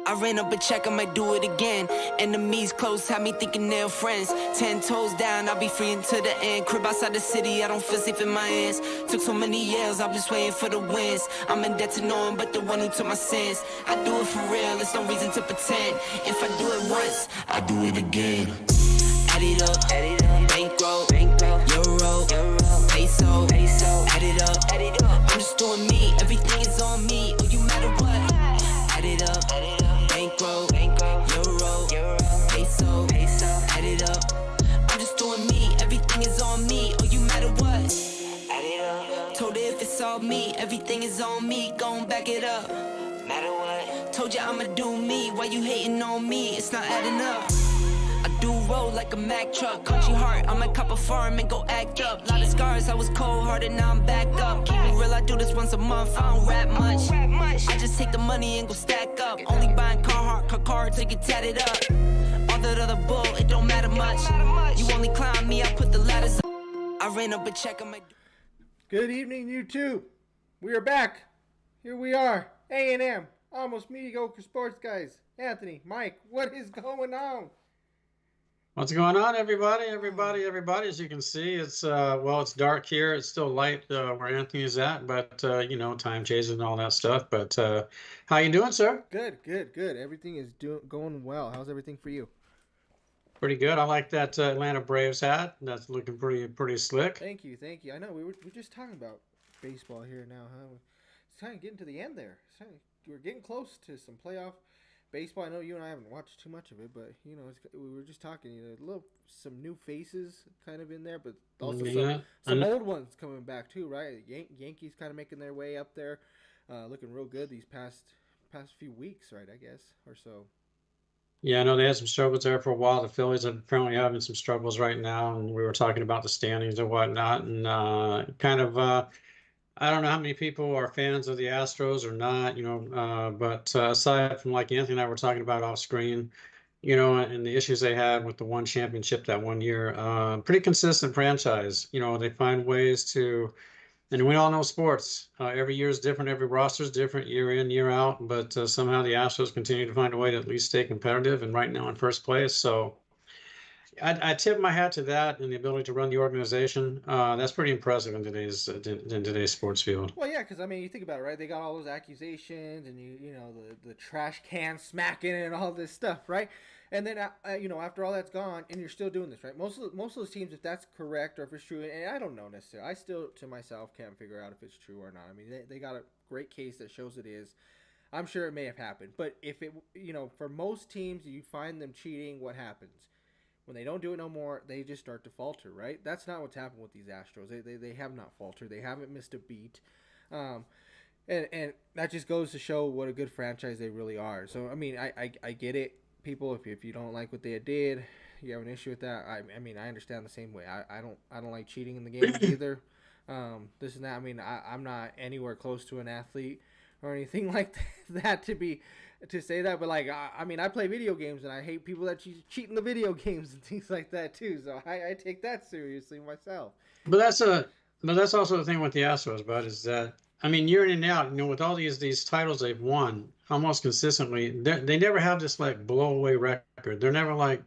I ran up a check, I might do it again. Enemies close, had me thinking they're friends. 10 toes down, I'll be free until the end. Crib outside the city, I don't feel safe in my hands. Took so many years, I'm just waiting for the wins. I'm in debt to no one but the one who took my sins. I do it for real, there's no reason to pretend. If I do it once, I do it again. Add it up, bankroll, euro, peso, add it up. I'm just doing me, everything is on me. Oh, you matter what? Add it up, bankroll, euro, peso, add it up. I'm just doing me, everything is on me. Oh, you matter what? Add it up. Told her if it's all me, everything is on me. Gon' back it up. Matter what? Told ya I'ma do me. Why you hating on me? It's not adding up. I do roll like a Mack truck. Country heart, I might cop a farm and go act up. Lot of scars, I was cold-hearted, now I'm back up. Keep it real, I do this once a month, I don't rap much. I just take the money and go stack up. Only buying car to get tatted up. All that other bull, it don't matter much. You only climb me, I put the ladders up. I ran up a check on my... Good evening, YouTube. We are back. Here we are. A&M, almost mediocre sports guys. Anthony, Mike, what is going on? What's going on, everybody? Everybody. As you can see, it's it's dark here. It's still light where Anthony is at, but time changes and all that stuff. But how you doing, sir? Good. Everything is going well. How's everything for you? Pretty good. I like that Atlanta Braves hat. That's looking pretty slick. Thank you. I know we're just talking about baseball here now, huh? It's kind of getting to the end there. We're getting close to some playoff baseball. I know you and I haven't watched too much of it, but we were just talking. Some new faces kind of in there, but also some old ones coming back too, right? Yankees kind of making their way up there, looking real good these past few weeks, right? I guess or so. Yeah, I know they had some struggles there for a while. The Phillies are apparently having some struggles right now, and we were talking about the standings and whatnot, and I don't know how many people are fans of the Astros or not, but aside from like Anthony and I were talking about off screen, and the issues they had with the one championship that one year, pretty consistent franchise. They find ways to, and we all know sports. Every year is different, every roster is different, year in, year out, but somehow the Astros continue to find a way to at least stay competitive and right now in first place. So I tip my hat to that and the ability to run the organization. That's pretty impressive in today's sports field. Well, yeah, because you think about it, right? They got all those accusations and the trash can smacking and all this stuff, right? And then after all that's gone, and you're still doing this, right? Most of those teams, if that's correct or if it's true, and I don't know necessarily, I still to myself can't figure out if it's true or not. I mean, they got a great case that shows it is. I'm sure it may have happened, but if it, for most teams, you find them cheating, what happens? When they don't do it no more, they just start to falter, right? That's not what's happened with these Astros. They have not faltered. They haven't missed a beat. And that just goes to show what a good franchise they really are. So, I get it. People, if you don't like what they did, you have an issue with that. I understand the same way. I don't like cheating in the games either. This and that. I'm not anywhere close to an athlete or anything like that to say that, but I play video games and I hate people that cheat in the video games and things like that too. So I take that seriously myself. But that's also the thing with the Astros, bud, is that year in and out, with all these titles they've won almost consistently, they never have this like blow away record. They're never like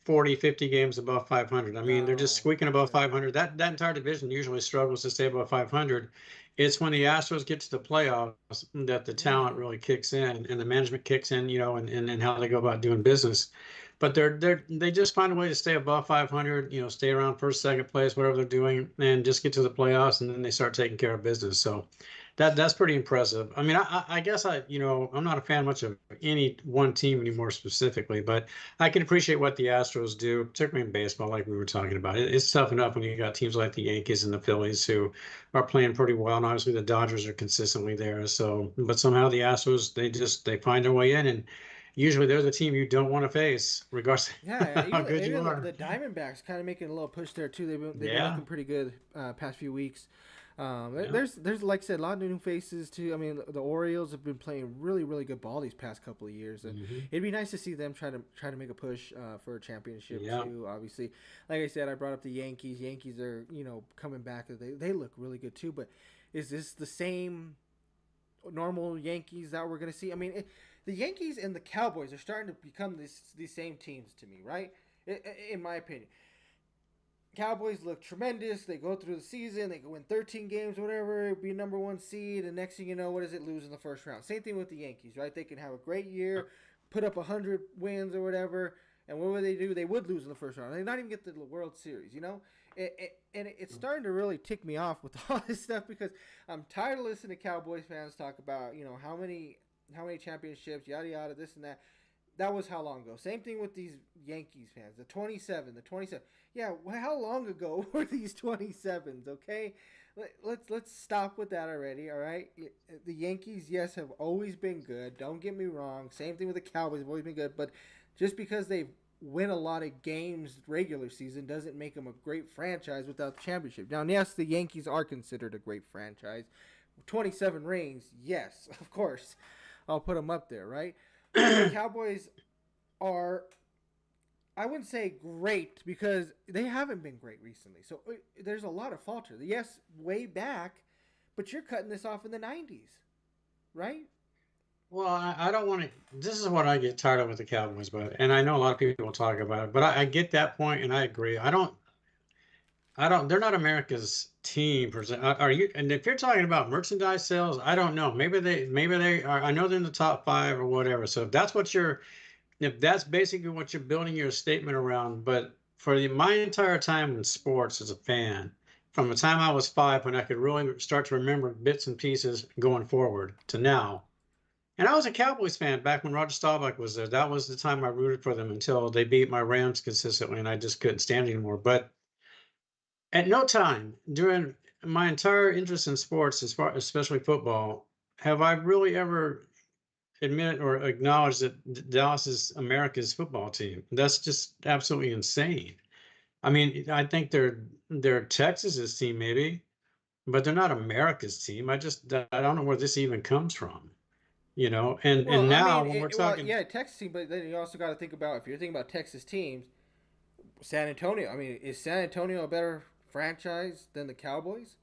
40, 50 games above 500. They're just squeaking above 500. That entire division usually struggles to stay above 500. It's when the Astros get to the playoffs that the talent really kicks in and the management kicks in, and how they go about doing business. But they just find a way to stay above 500, stay around first, second place, whatever they're doing, and just get to the playoffs, and then they start taking care of business. So that's pretty impressive. I guess I'm not a fan much of any one team anymore specifically, but I can appreciate what the Astros do, particularly in baseball, like we were talking about. It's tough enough when you got teams like the Yankees and the Phillies who are playing pretty well, and obviously the Dodgers are consistently there. So, but somehow the Astros, they find their way in, and usually they're the team you don't want to face, regardless of how good you are. The Diamondbacks kind of making a little push there too. They've been looking pretty good past few weeks. There's like I said, a lot of new faces too. The Orioles have been playing really, really good ball these past couple of years, and it'd be nice to see them try to make a push for a championship too. Obviously, like I said, I brought up the Yankees. Yankees are coming back. They look really good too. But is this the same normal Yankees that we're gonna see? the Yankees and the Cowboys are starting to become these same teams to me, right? In my opinion, Cowboys look tremendous. They go through the season, they go win 13 games, whatever, be number one seed, and next thing you know, what does it lose in the first round? Same thing with the Yankees, right? They can have a great year, put up 100 wins or whatever, and what would they do? They would lose in the first round. They not even get the World Series, you know? And it's starting to really tick me off with all this stuff because I'm tired of listening to Cowboys fans talk about, you know, how many championships, yada yada, this and that. That was how long ago? Same thing with these Yankees fans. The 27. Yeah, well, how long ago were these 27s? Okay, let's stop with that already. All right, the Yankees, yes, have always been good. Don't get me wrong. Same thing with the Cowboys, have always been good. But just because they win a lot of games regular season doesn't make them a great franchise without the championship. Now, yes, the Yankees are considered a great franchise. 27 rings, yes, of course, I'll put them up there, right? The Cowboys are, I wouldn't say great because they haven't been great recently. So there's a lot of falter. Yes, way back, but you're cutting this off in the 90s, right? Well, I don't want to. This is what I get tired of with the Cowboys, but and I know a lot of people talk about it, but I get that point and I agree. I don't. They're not America's team per se. Are you? And if you're talking about merchandise sales, I don't know. Maybe they are. I know they're in the top five or whatever. So if that's basically what you're building your statement around, but for my entire time in sports as a fan, from the time I was 5 when I could really start to remember bits and pieces going forward to now. And I was a Cowboys fan back when Roger Staubach was there. That was the time I rooted for them until they beat my Rams consistently, and I just couldn't stand it anymore. But at no time during my entire interest in sports, especially football, have I really ever admit or acknowledge that Dallas is America's football team. That's just absolutely insane. I mean, I think they're Texas's team maybe, but they're not America's team. I don't know where this even comes from, you know. Well, And I now mean, when we're well, talking, yeah, Texas team, but then you also got to think about if you're thinking about Texas teams, San Antonio. I mean, is San Antonio a better franchise than the Cowboys?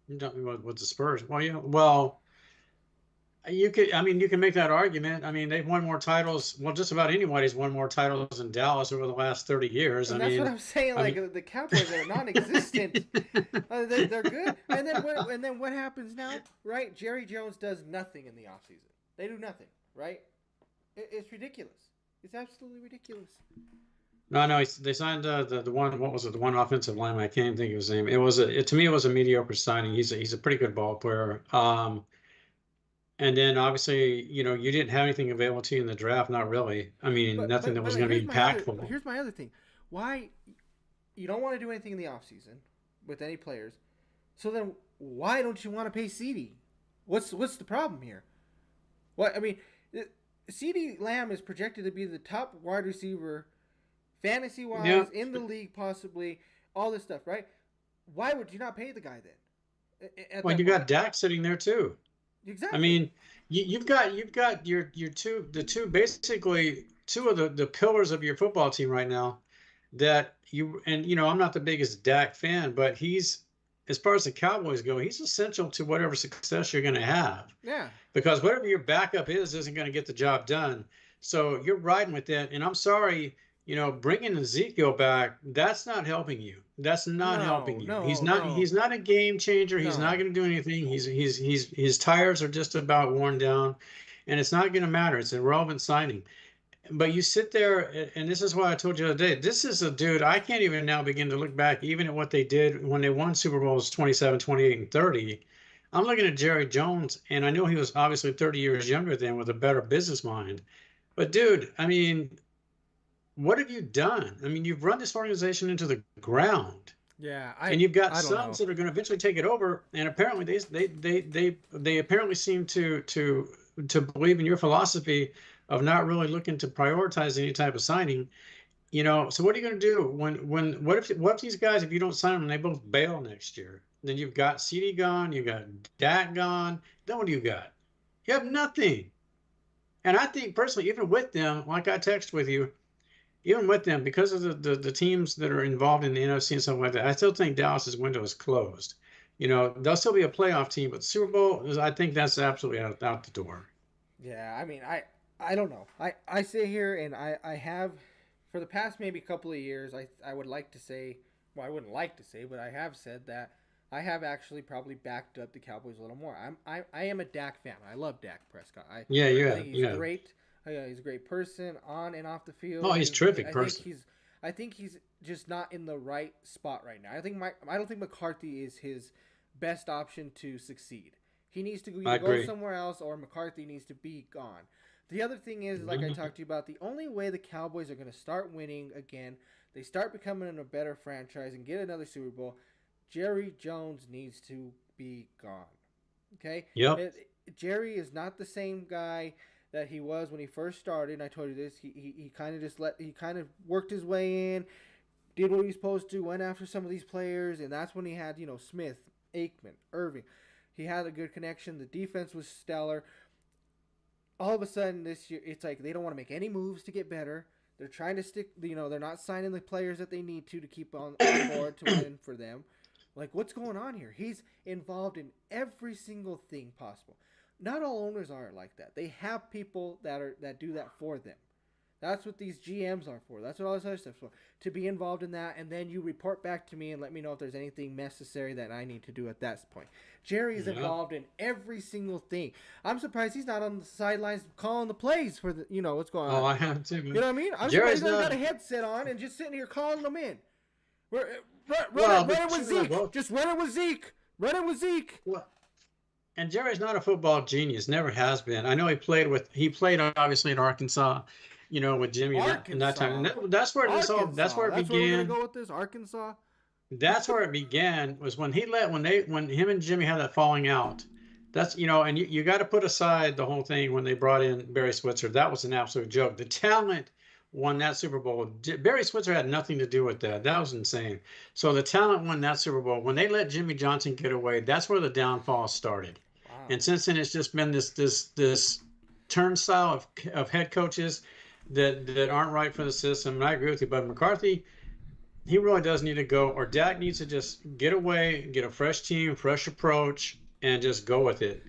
you don't know what the Spurs. Well, yeah, well. I mean, you can make that argument. I mean, they've won more titles. Well, just about anybody's won more titles in Dallas over the last 30 years. And that's what I'm saying. I Like mean, the Cowboys are non-existent. They're good. And then what happens now? Right? Jerry Jones does nothing in the offseason. They do nothing. Right? It's ridiculous. It's absolutely ridiculous. no, they signed the one. What was it? The one offensive lineman. I can't even think of his name. To me, it was a mediocre signing. He's a pretty good ball player. And then obviously, you know, you didn't have anything available to you in the draft. Not really. I mean, nothing that was going to be impactful. Here's my other thing. Why you don't want to do anything in the offseason with any players? So then why don't you want to pay CD? What's the problem here? What I mean, CD Lamb is projected to be the top wide receiver, fantasy wise, Yeah. in the league, possibly all this stuff, right? Why would you not pay the guy then? Well, you got Dak sitting there too. Exactly. I mean, you've got your basically two of the pillars of your football team right now that you know, I'm not the biggest Dak fan, but he's, as far as the Cowboys go, he's essential to whatever success you're going to have. Yeah. Because whatever your backup isn't going to get the job done. So you're riding with that. And I'm sorry, you know, bringing Ezekiel back, that's not helping you. That's not helping you. He's not a game changer. He's not going to do anything. His tires are just about worn down, and it's not going to matter. It's an irrelevant signing. But you sit there, and this is why I told you the other day, this is a dude, I can't even now begin to look back even at what they did when they won Super Bowls 27, 28, and 30. I'm looking at Jerry Jones, and I know he was obviously 30 years younger than with a better business mind. But dude, I mean, what have you done? I mean, you've run this organization into the ground. Yeah, and you've got sons that are going to eventually take it over, and apparently they apparently seem to believe in your philosophy of not really looking to prioritize any type of signing. You know, so what are you going to do what if these guys, if you don't sign them, they both bail next year? Then you've got CD gone, you got Dak gone. Then what do you got? You have nothing. And I think personally, even with them, like I text with you, even with them, because of the teams that are involved in the NFC and stuff like that, I still think Dallas's window is closed. You know, they'll still be a playoff team, but Super Bowl, I think that's absolutely out the door. Yeah, I mean, I don't know. I sit here and I have, for the past maybe couple of years, I would like to say, well, I wouldn't like to say, but I have said that I have actually probably backed up the Cowboys a little more. I am a Dak fan. I love Dak Prescott. Yeah, you I have, think he's you have. great. He's a great person on and off the Oh, field. he's a terrific person. I think he's just not in the right spot right now. I don't think McCarthy is his best option to succeed. He needs to I either go agree. somewhere else or McCarthy needs to be gone. The other thing is, like I Mhm. talked to you about, the only way the Cowboys are going to start winning again, they start becoming a better franchise and get another Super Bowl, Jerry Jones needs to be gone. Okay? Yep. Jerry is not the same guy that he was when he first started. And I told you this. He kind of he kind of worked his way in, did what he was supposed to, went after some of these players, and that's when he had, Smith, Aikman, Irving. He had a good connection. The defense was stellar. All of a sudden this year, it's like they don't want to make any moves to get better. They're trying to stick, they're not signing the players that they need to keep on board to win for them. Like, what's going on here? He's involved in every single thing possible. Not all owners are like that. They have people that do that for them. That's what these GMs are for. That's what all this other stuff's for. To be involved in that, and then you report back to me and let me know if there's anything necessary that I need to do at that point. Jerry is involved in every single thing. I'm surprised he's not on the sidelines calling the plays for the, what's going on. Oh, I have too. You know what I mean? I'm Jerry's surprised he's not. got a headset on and just sitting here calling them in. Run Well, it with but Zeke. Just run it with Zeke. Run it with Zeke. well, and Jerry's not a football genius. Never has been. I know he played obviously in Arkansas, with Jimmy in that time. And Arkansas. that's where this all. That's Arkansas. where it That's where we're gonna began. go with this. Arkansas. That's where it began. Was when when him and Jimmy had that falling out. That's and you got to put aside the whole thing when they brought in Barry Switzer. That was an absolute joke. The talent won that Super Bowl. Barry Switzer had nothing to do with that. That was insane. So the talent won that Super Bowl. When they let Jimmy Johnson get away, that's where the downfall started. Wow. And since then, it's just been this turnstile of head coaches that aren't right for the system. And I agree with you, but McCarthy, he really does need to go, or Dak needs to just get away, get a fresh team, fresh approach, and just go with it.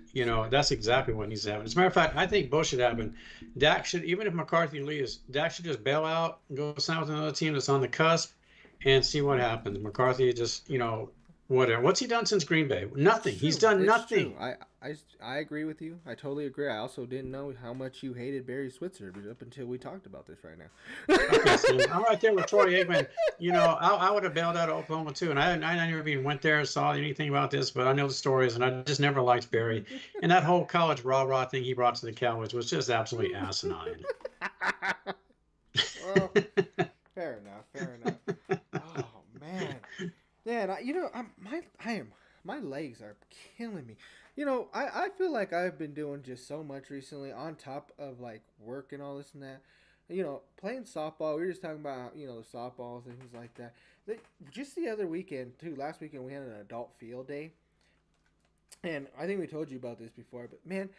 That's exactly what needs to happen. As a matter of fact, I think both should happen. Dak should, even if McCarthy leaves, Dak should just bail out, go sign with another team that's on the cusp, and see what happens. McCarthy just, whatever. What's he done since Green Bay? Nothing. He's done nothing. True. I agree with you. I totally agree. I also didn't know how much you hated Barry Switzer up until we talked about this right now. Okay, so I'm right there with Troy Aikman. I would have bailed out of Oklahoma too, and I never even went there or saw anything about this, but I know the stories, and I just never liked Barry. And that whole college rah-rah thing he brought to the Cowboys was just absolutely asinine. Well, fair enough. Oh man, my legs are killing me. I feel like I've been doing just so much recently on top of like work and all this and that. Playing softball. We were just talking about the softballs and things like that. Just the other weekend too. Last weekend we had an adult field day, and I think we told you about this before. But man,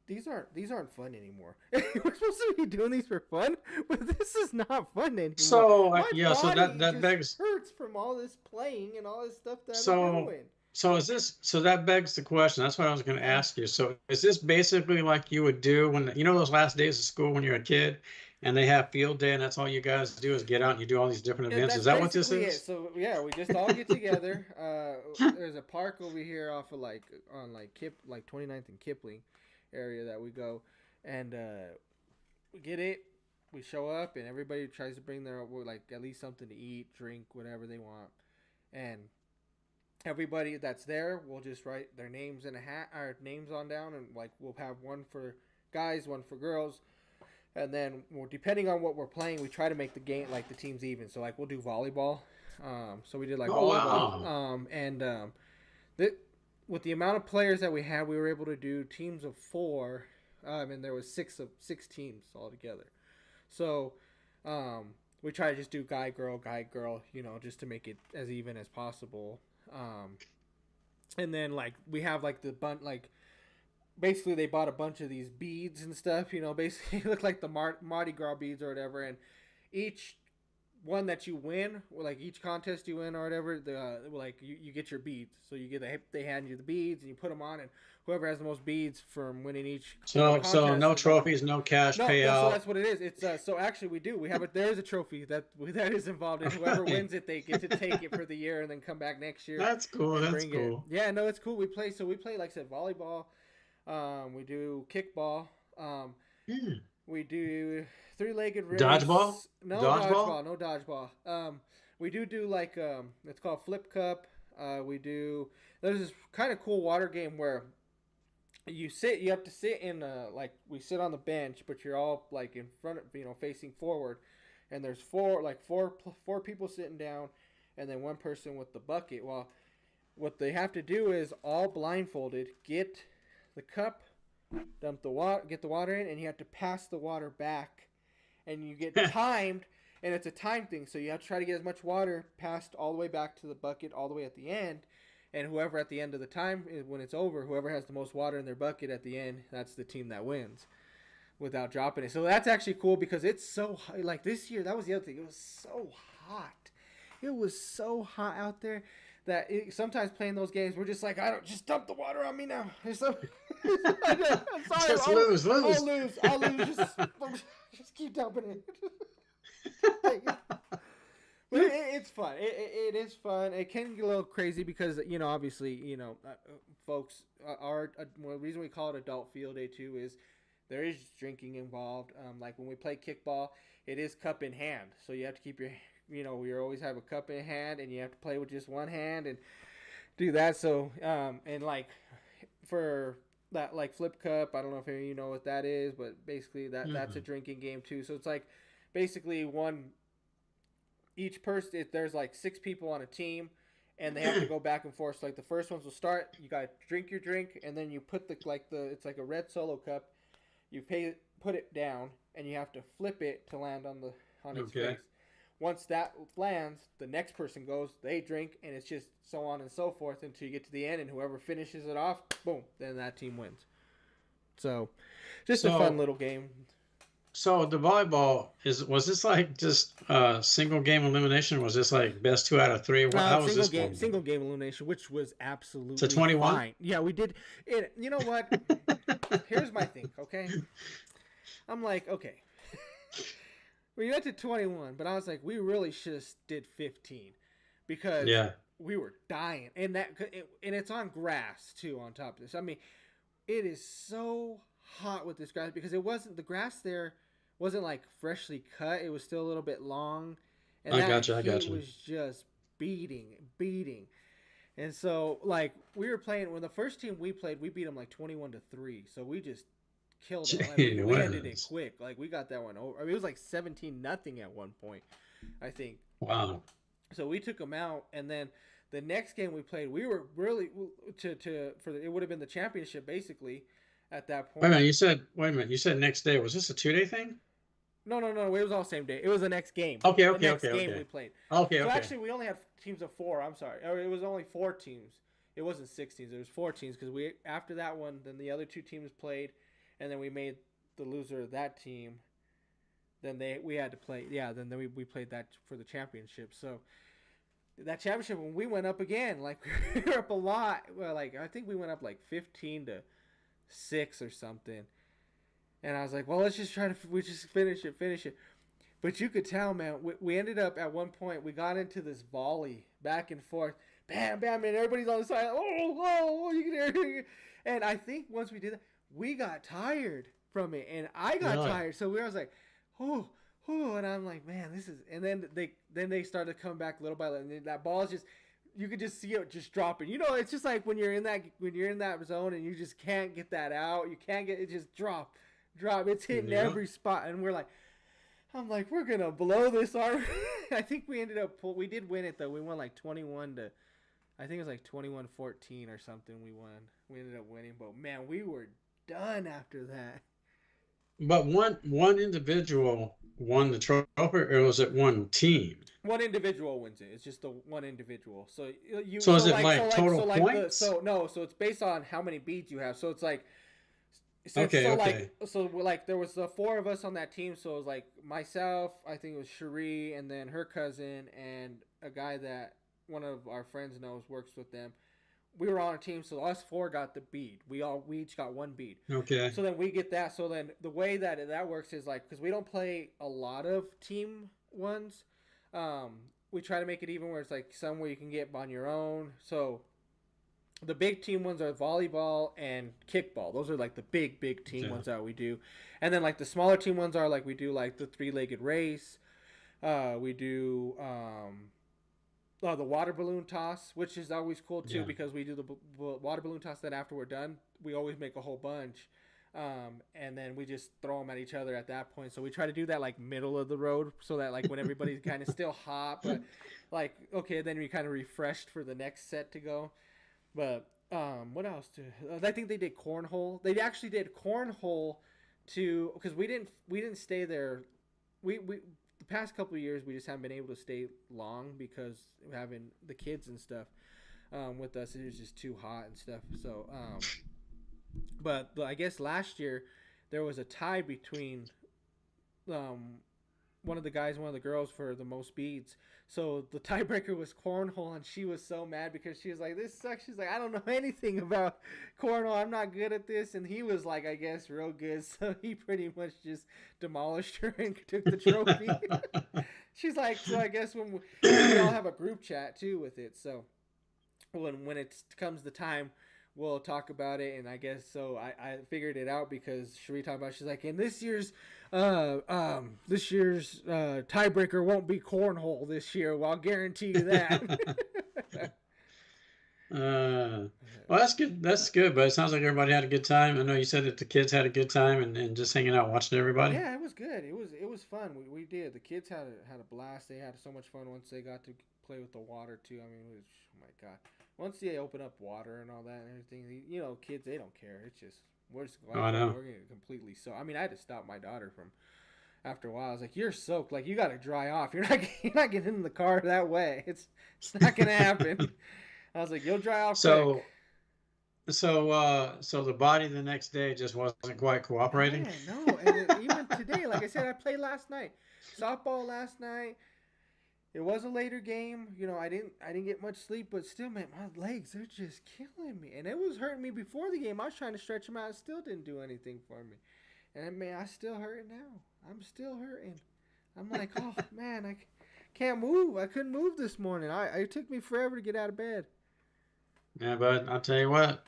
these aren't fun anymore. We're supposed to be doing these for fun, but this is not fun anymore. So My so body that just begs. hurts from all this playing and all this stuff that I'm So doing. so that begs the question. That's what I was going to ask you. So is this basically like you would do when those last days of school when you're a kid, and they have field day, and that's all you guys do is get out and you do all these different events? Is that what this basically is? it. So yeah, we just all get together. There's a park over here off of on 29th and Kipling area that we go, and we get it. We show up, and everybody tries to bring their at least something to eat, drink, whatever they want, and everybody that's there will just write their names in a hat, or names on down, and we'll have one for guys, one for girls, and then depending on what we're playing, we try to make the game the teams even. So we'll do volleyball. So we did volleyball, Wow. with the amount of players that we had, we were able to do teams of 4. And there was 6 teams altogether. So we try to just do guy girl, just to make it as even as possible. And then we have the basically they bought a bunch of these beads and stuff. Basically it looked like the Mardi Gras beads or whatever, and each one that you win, like each contest you win or whatever, like you get your beads. So you get they hand you the beads and you put them on, and whoever has the most beads from winning each So no is- trophies, no cash no, payout. so that's what it is. It's so actually there is a trophy that is involved, and whoever wins it, they get to take it for the year and then come back next year. That's cool. and That's bring cool. it. Yeah, no, it's cool. We play like I said, volleyball. We do kickball. Hmm. We do three-legged race. Dodgeball? No Dodgeball? No dodgeball. We do like it's called Flip Cup. There's this kind of cool water game where you have to sit in like we sit on the bench, but you're all like in front of facing forward, and there's four people sitting down, and then one person with the bucket. Well, what they have to do is all blindfolded get the cup, dump the water, get the water in, and you have to pass the water back, and you get timed, and it's a time thing. So you have to try to get as much water passed all the way back to the bucket, all the way at the end, and whoever at the end of the time, when it's over, whoever has the most water in their bucket at the end, that's the team that wins, without dropping it. So that's actually cool because it's so hot. Like this year, that was the other thing. It was so hot. It was so hot out there that sometimes playing those games, we're just like, I don't just dump the water on me now. I'm sorry. Just lose. I'll lose. Just keep dumping it. But it's fun. It is fun. It can get a little crazy because obviously folks the reason we call it Adult Field Day too is there is drinking involved. Like when we play kickball, it is cup in hand, so you have to keep your we always have a cup in hand, and you have to play with just one hand and do that. So and like for that, like Flip Cup, I don't know if any of you know what that is, but basically that's a drinking game too. So it's like basically each person, there's like 6 people on a team, and they have to go back and forth. So like the first ones will start, you gotta drink your drink, and then you put it's like a red Solo cup, you put it down, and you have to flip it to land on its face. Once that lands, the next person goes, they drink, and it's just so on and so forth until you get to the end, and whoever finishes it off, boom, then that team wins. So just a fun little game. So the volleyball was this like just single game elimination? Or was this like best 2 out of 3? How was this one? Single game elimination, which was absolutely to 21. fine. Yeah, we did it. You know what? Here's my thing. Okay, I'm like, okay, we went to 21, but I was like, we really should have did 15 because we were dying, and it's on grass too. On top of this, I mean, it is so hot with this grass because the grass there wasn't like freshly cut. It was still a little bit long, and I got you. was just beating. And so like we were playing when the first team we played, we beat them like 21-3. So we just killed them. Like, we ended it quick. Like we got that one over. I mean, it was like 17-0 at one point, I think. Wow. So we took them out, and then the next game we played, we were really it would have been the championship basically. At that point. Wait a minute. You said next day. Was this a 2-day thing? No. It was all same day. It was the next game. Okay. The next game we played. Okay. Actually, we only had teams of 4. I'm sorry. It was only 4 teams. It wasn't 6 teams. It was 4 teams because after that one, then the other 2 teams played, and then we made the loser of that team. Then we had to play. Yeah. Then we played that for the championship. So that championship when we went up again, like we were up a lot. Well, like I think we went up like 15-6 or something, and I was like, well, let's just finish it. But you could tell, man, we ended up at one point, we got into this volley back and forth, bam, bam, and everybody's on the side, you can hear, and I think once we did that, we got tired from it, and I got tired, so I was like, and I'm like, man, this is, and then they started to come back little by little, and that ball is just, you could just see it just dropping. It's just like when you're in that zone and you just can't get that out. You can't get it, just drop. It's hitting every spot, and I'm like, we're gonna blow this arm. I think we did win it though. We won like 21-, I think it was like 21-14 or something. We won. We ended up winning, but man, we were done after that. But one individual won the trophy, or was it one team? One individual wins it. It's just the one individual. So is it like total points? So it's based on how many beads you have. So it's like since Okay, so okay. like there was the four of us on that team, so it was like myself, I think it was Cherie, and then her cousin and a guy that one of our friends knows works with them. We were on a team, so us four got the bead. We each got one bead. Okay. So then we get that. So then the way that works is like, because we don't play a lot of team ones, um, we try to make it even where it's like some where you can get on your own. So the big team ones are volleyball and kickball. Those are like the big team Okay. ones that we do. And then like the smaller team ones are like we do like the three-legged race. We do the water balloon toss, which is always cool too Yeah. because we do the water balloon toss. Then after we're done, we always make a whole bunch, and then we just throw them at each other at that point. So we try to do that like middle of the road, so that like when everybody's kind of still hot, but like okay, then we kind of refreshed for the next set to go. But what else? I think they did cornhole. They actually did cornhole to because we didn't stay there. We the past couple of years we just haven't been able to stay long because having the kids and stuff with us, it was just too hot and stuff. So but I guess last year there was a tie between um, one of the guys, one of the girls for the most beads. So the tiebreaker was cornhole, and she was so mad because she was like, "This sucks." She's like, "I don't know anything about cornhole. I'm not good at this." And he was like, I guess, real good. So he pretty much just demolished her and took the trophy. She's like, so I guess when we all have a group chat too with it. So when it comes the time, we'll talk about it. And I guess so I figured it out because Sheree talked about it. She's like, in this year's tiebreaker won't be cornhole this year. Well, I'll guarantee you that. Well, that's good. That's good. But it sounds like everybody had a good time. I know you said that the kids had a good time and just hanging out watching everybody. Yeah, it was good. It was fun. We did. The kids had a blast. They had so much fun once they got to play with the water too. I mean, it was, oh my god. Once they open up water and all that and everything, kids, they don't care. It's just we're just Oh, I know. we're getting completely so. I mean, I had to stop my daughter from after a while. I was like, "You're soaked. Like you got to dry off. You're not getting in the car that way. It's not gonna happen." I was like, "You'll dry off So, quick." so the body the next day just wasn't quite cooperating. Man, no. And even today, like I said, I played last night, softball last night. It was a later game. I didn't get much sleep, but still, man, my legs, they're just killing me. And it was hurting me before the game. I was trying to stretch them out. It still didn't do anything for me. And man, I still hurt now. I'm still hurting. I'm like, oh man, I can't move. I couldn't move this morning. It took me forever to get out of bed. Yeah, but I'll tell you what,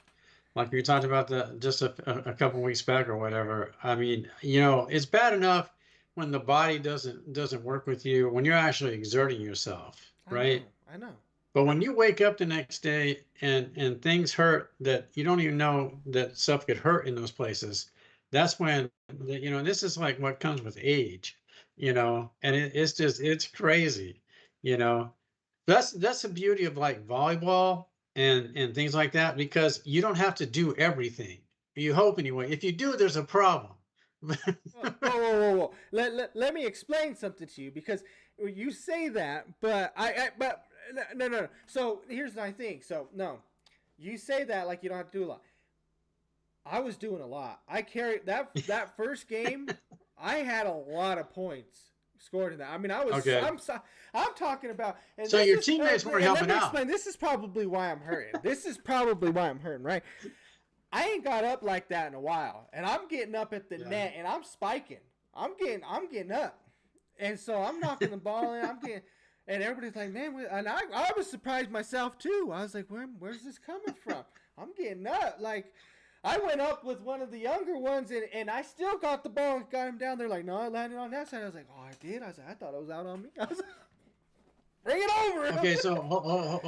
like we talked about the just a couple weeks back or whatever. I mean, it's bad enough when the body doesn't work with you when you're actually exerting yourself, I know. right? I know. But when you wake up the next day and things hurt that you don't even know that stuff could hurt in those places, that's when this is like what comes with age, and it's crazy, you know. That's the beauty of like volleyball and things like that because you don't have to do everything. You hope anyway. If you do, there's a problem. Whoa. Let me explain something to you because you say that, but but no. So here's my thing. So no, you say that like you don't have to do a lot. I was doing a lot. I carried that first game. I had a lot of points scored in that. I mean, Okay. I'm talking about. And So this your is, teammates weren't helping let me out. explain. This is probably why I'm hurting. Right? I ain't got up like that in a while, and I'm getting up at the Yeah. net, and I'm spiking. I'm getting up, and so I'm knocking the ball in. And everybody's like, man, and I was surprised myself too. I was like, where's this coming from? I'm getting up. Like, I went up with one of the younger ones, and I still got the ball and got him down there. Like, no, I landed on that side. I was like, oh, I did. I was like, I thought it was out on me. I was like, bring it over.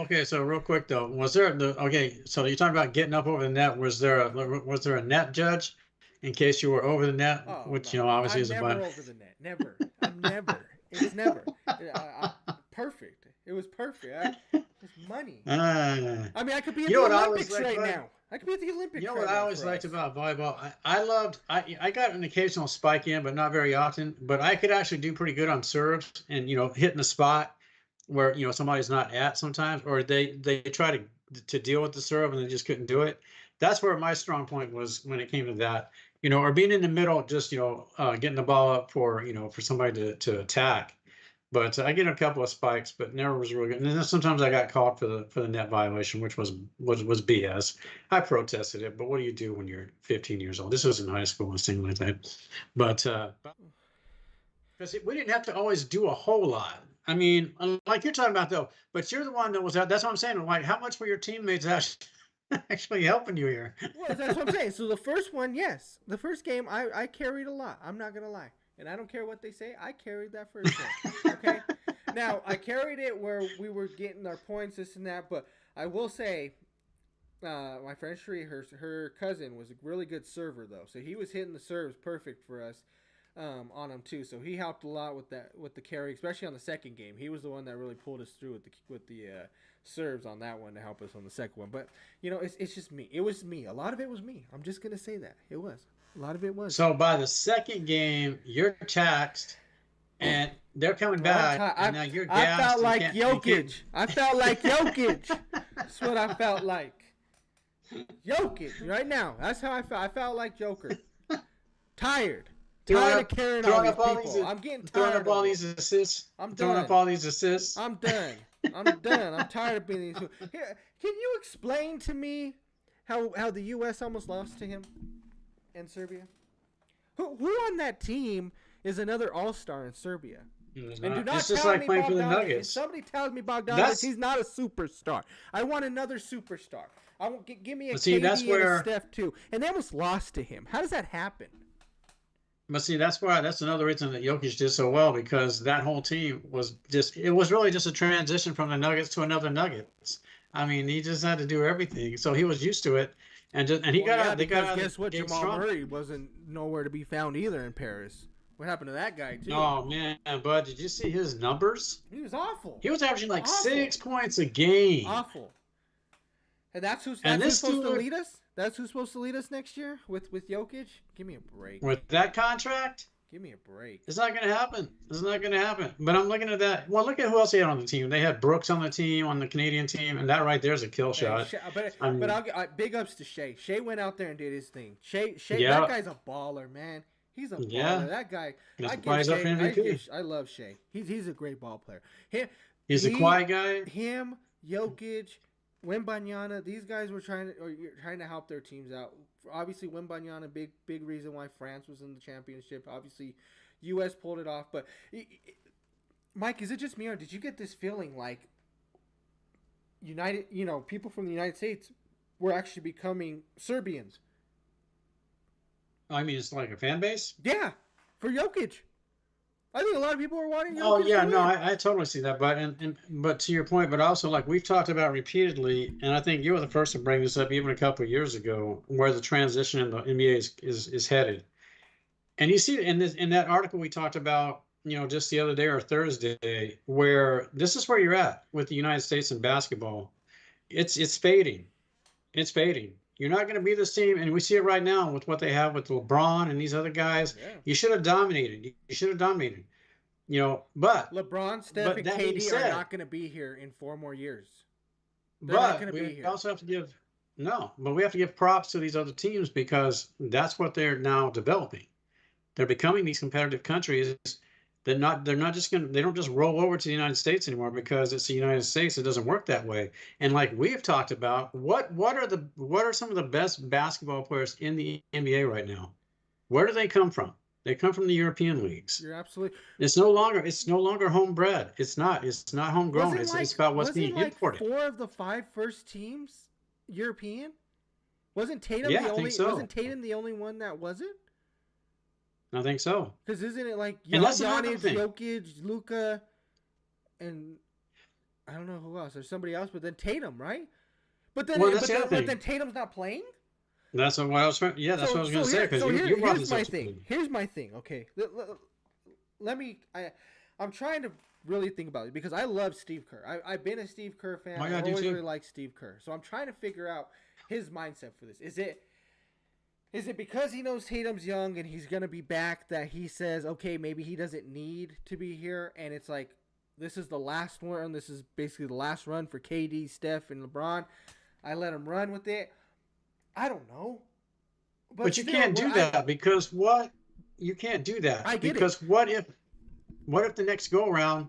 Okay, so real quick though, so you're talking about getting up over the net. Was there a net judge in case you were over the net, Oh, which no. obviously I'm is a never bunch. over the net. Never. I'm never. It's never. Perfect. It was perfect. It's money. I mean, I could be at You the know what I always Olympics liked right about- now. I could be at the Olympics. You know right what I now always for liked us. about volleyball? I got an occasional spike in, but not very often. But I could actually do pretty good on serves and hitting the spot where somebody's not at sometimes, or they try to deal with the serve and they just couldn't do it. That's where my strong point was when it came to that. or being in the middle, just getting the ball up for for somebody to attack. But I get a couple of spikes, but never was really good. And then sometimes I got caught for the net violation, which was BS. I protested it, but what do you do when you're 15 years old? This was in high school and things like that. But because we didn't have to always do a whole lot. I mean, like you're talking about though, but you're the one that was out. That's what I'm saying. Like, how much were your teammates actually helping you here? Well, that's what I'm saying. So the first one, yes, the first game, I carried a lot. I'm not gonna lie, and I don't care what they say. I carried that first one. Okay. Now I carried it where we were getting our points, this and that. But I will say, my friend Sheree, her cousin was a really good server though, so he was hitting the serves perfect for us. On him too, so he helped a lot with the carry, especially on the second game. He was the one that really pulled us through with the serves on that one to help us on the second one. But it's just me. It was me. A lot of it was me. I'm just gonna say that it was a lot of it was. So by the second game, you're taxed, and they're coming back, and now you're gassed. I felt like Jokic. I felt like Jokic. That's what I felt like. Jokic right now. That's how I felt. I felt like Joker. Tired of carrying all these people. I'm getting tired. Throwing up all these assists. I'm done. Throwing up all these assists. I'm done. I'm done. I'm tired of being these. Here, can you explain to me how the U.S. almost lost to him in Serbia? Who on that team is another All-Star in Serbia? And do not it's just like playing for the Nuggets. Somebody tells me Bogdanovic, he's not a superstar. I want another superstar. I want give me a KD and a Steph too. And they almost lost to him. How does that happen? But see, that's another reason that Jokic did so well, because that whole team it was really just a transition from the Nuggets to another Nuggets. I mean, he just had to do everything, so he was used to it, and he got out. They got out. Guess what? Jamal Murray wasn't nowhere to be found either in Paris. What happened to that guy too? Oh man, bud, did you see his numbers? He was awful. He was averaging like 6 points a game. Awful. And that's who's supposed to lead us? That's who's supposed to lead us next year with Jokic? Give me a break. With that contract? Give me a break. It's not going to happen. It's not going to happen. But I'm looking at that. Well, look at who else he had on the team. They had Brooks on the team, on the Canadian team, and that right there is a kill shot. But I'll get big ups to Shea. Shea went out there and did his thing. Shea, that guy's a baller, man. He's a baller. Yeah. That guy. I love Shea. He's a great ball player. He's a quiet guy. Him, Jokic, Wembanyama, these guys were trying to help their teams out. Obviously, Wembanyama, big reason why France was in the championship. Obviously, U.S. pulled it off. But Mike, is it just me, or did you get this feeling like people from the United States were actually becoming Serbians? I mean, it's like a fan base? Yeah, for Jokic. I think a lot of people are wanting Jokic. Oh yeah, no, I totally see that. But to your point, but also like we've talked about repeatedly, and I think you were the first to bring this up even a couple of years ago, where the transition in the NBA is headed. And you see in that article we talked about, just the other day or Thursday, where this is where you're at with the United States in basketball. It's fading. It's fading. You're not going to be this team, and we see it right now with what they have with LeBron and these other guys. Yeah. You should have dominated. You should have dominated. But LeBron, Steph, and KD are not going to be here in 4 more years. They're not going to be here. Also have to we have to give props to these other teams, because that's what they're now developing. They're becoming these competitive countries. They don't just roll over to the United States anymore because it's the United States. It doesn't work that way. And like we've talked about, what are some of the best basketball players in the NBA right now? Where do they come from? They come from the European leagues. You're absolutely. It's no longer homebred. It's not homegrown. It's about what's being imported. 4 of the 5 first teams European? Wasn't Tatum the only? So. Wasn't Tatum the only one that wasn't? I think so. Because isn't it like Giannis, Jokic, Luka, and I don't know who else. There's somebody else, but then Tatum, right? But then, then Tatum's not playing. That's what I was trying. Yeah, that's what I was going to say. Because you brought this up. Here's my thing. Okay, let me. I'm trying to really think about it, because I love Steve Kerr. I've been a Steve Kerr fan. I always really liked Steve Kerr. So I'm trying to figure out his mindset for this. Is it because he knows Tatum's young and he's going to be back that he says, okay, maybe he doesn't need to be here, and it's like, this is the last one. This is basically the last run for KD, Steph, and LeBron. I let him run with it. I don't know. but But you still, can't do that because what? You can't do that I get it. because what if the next go around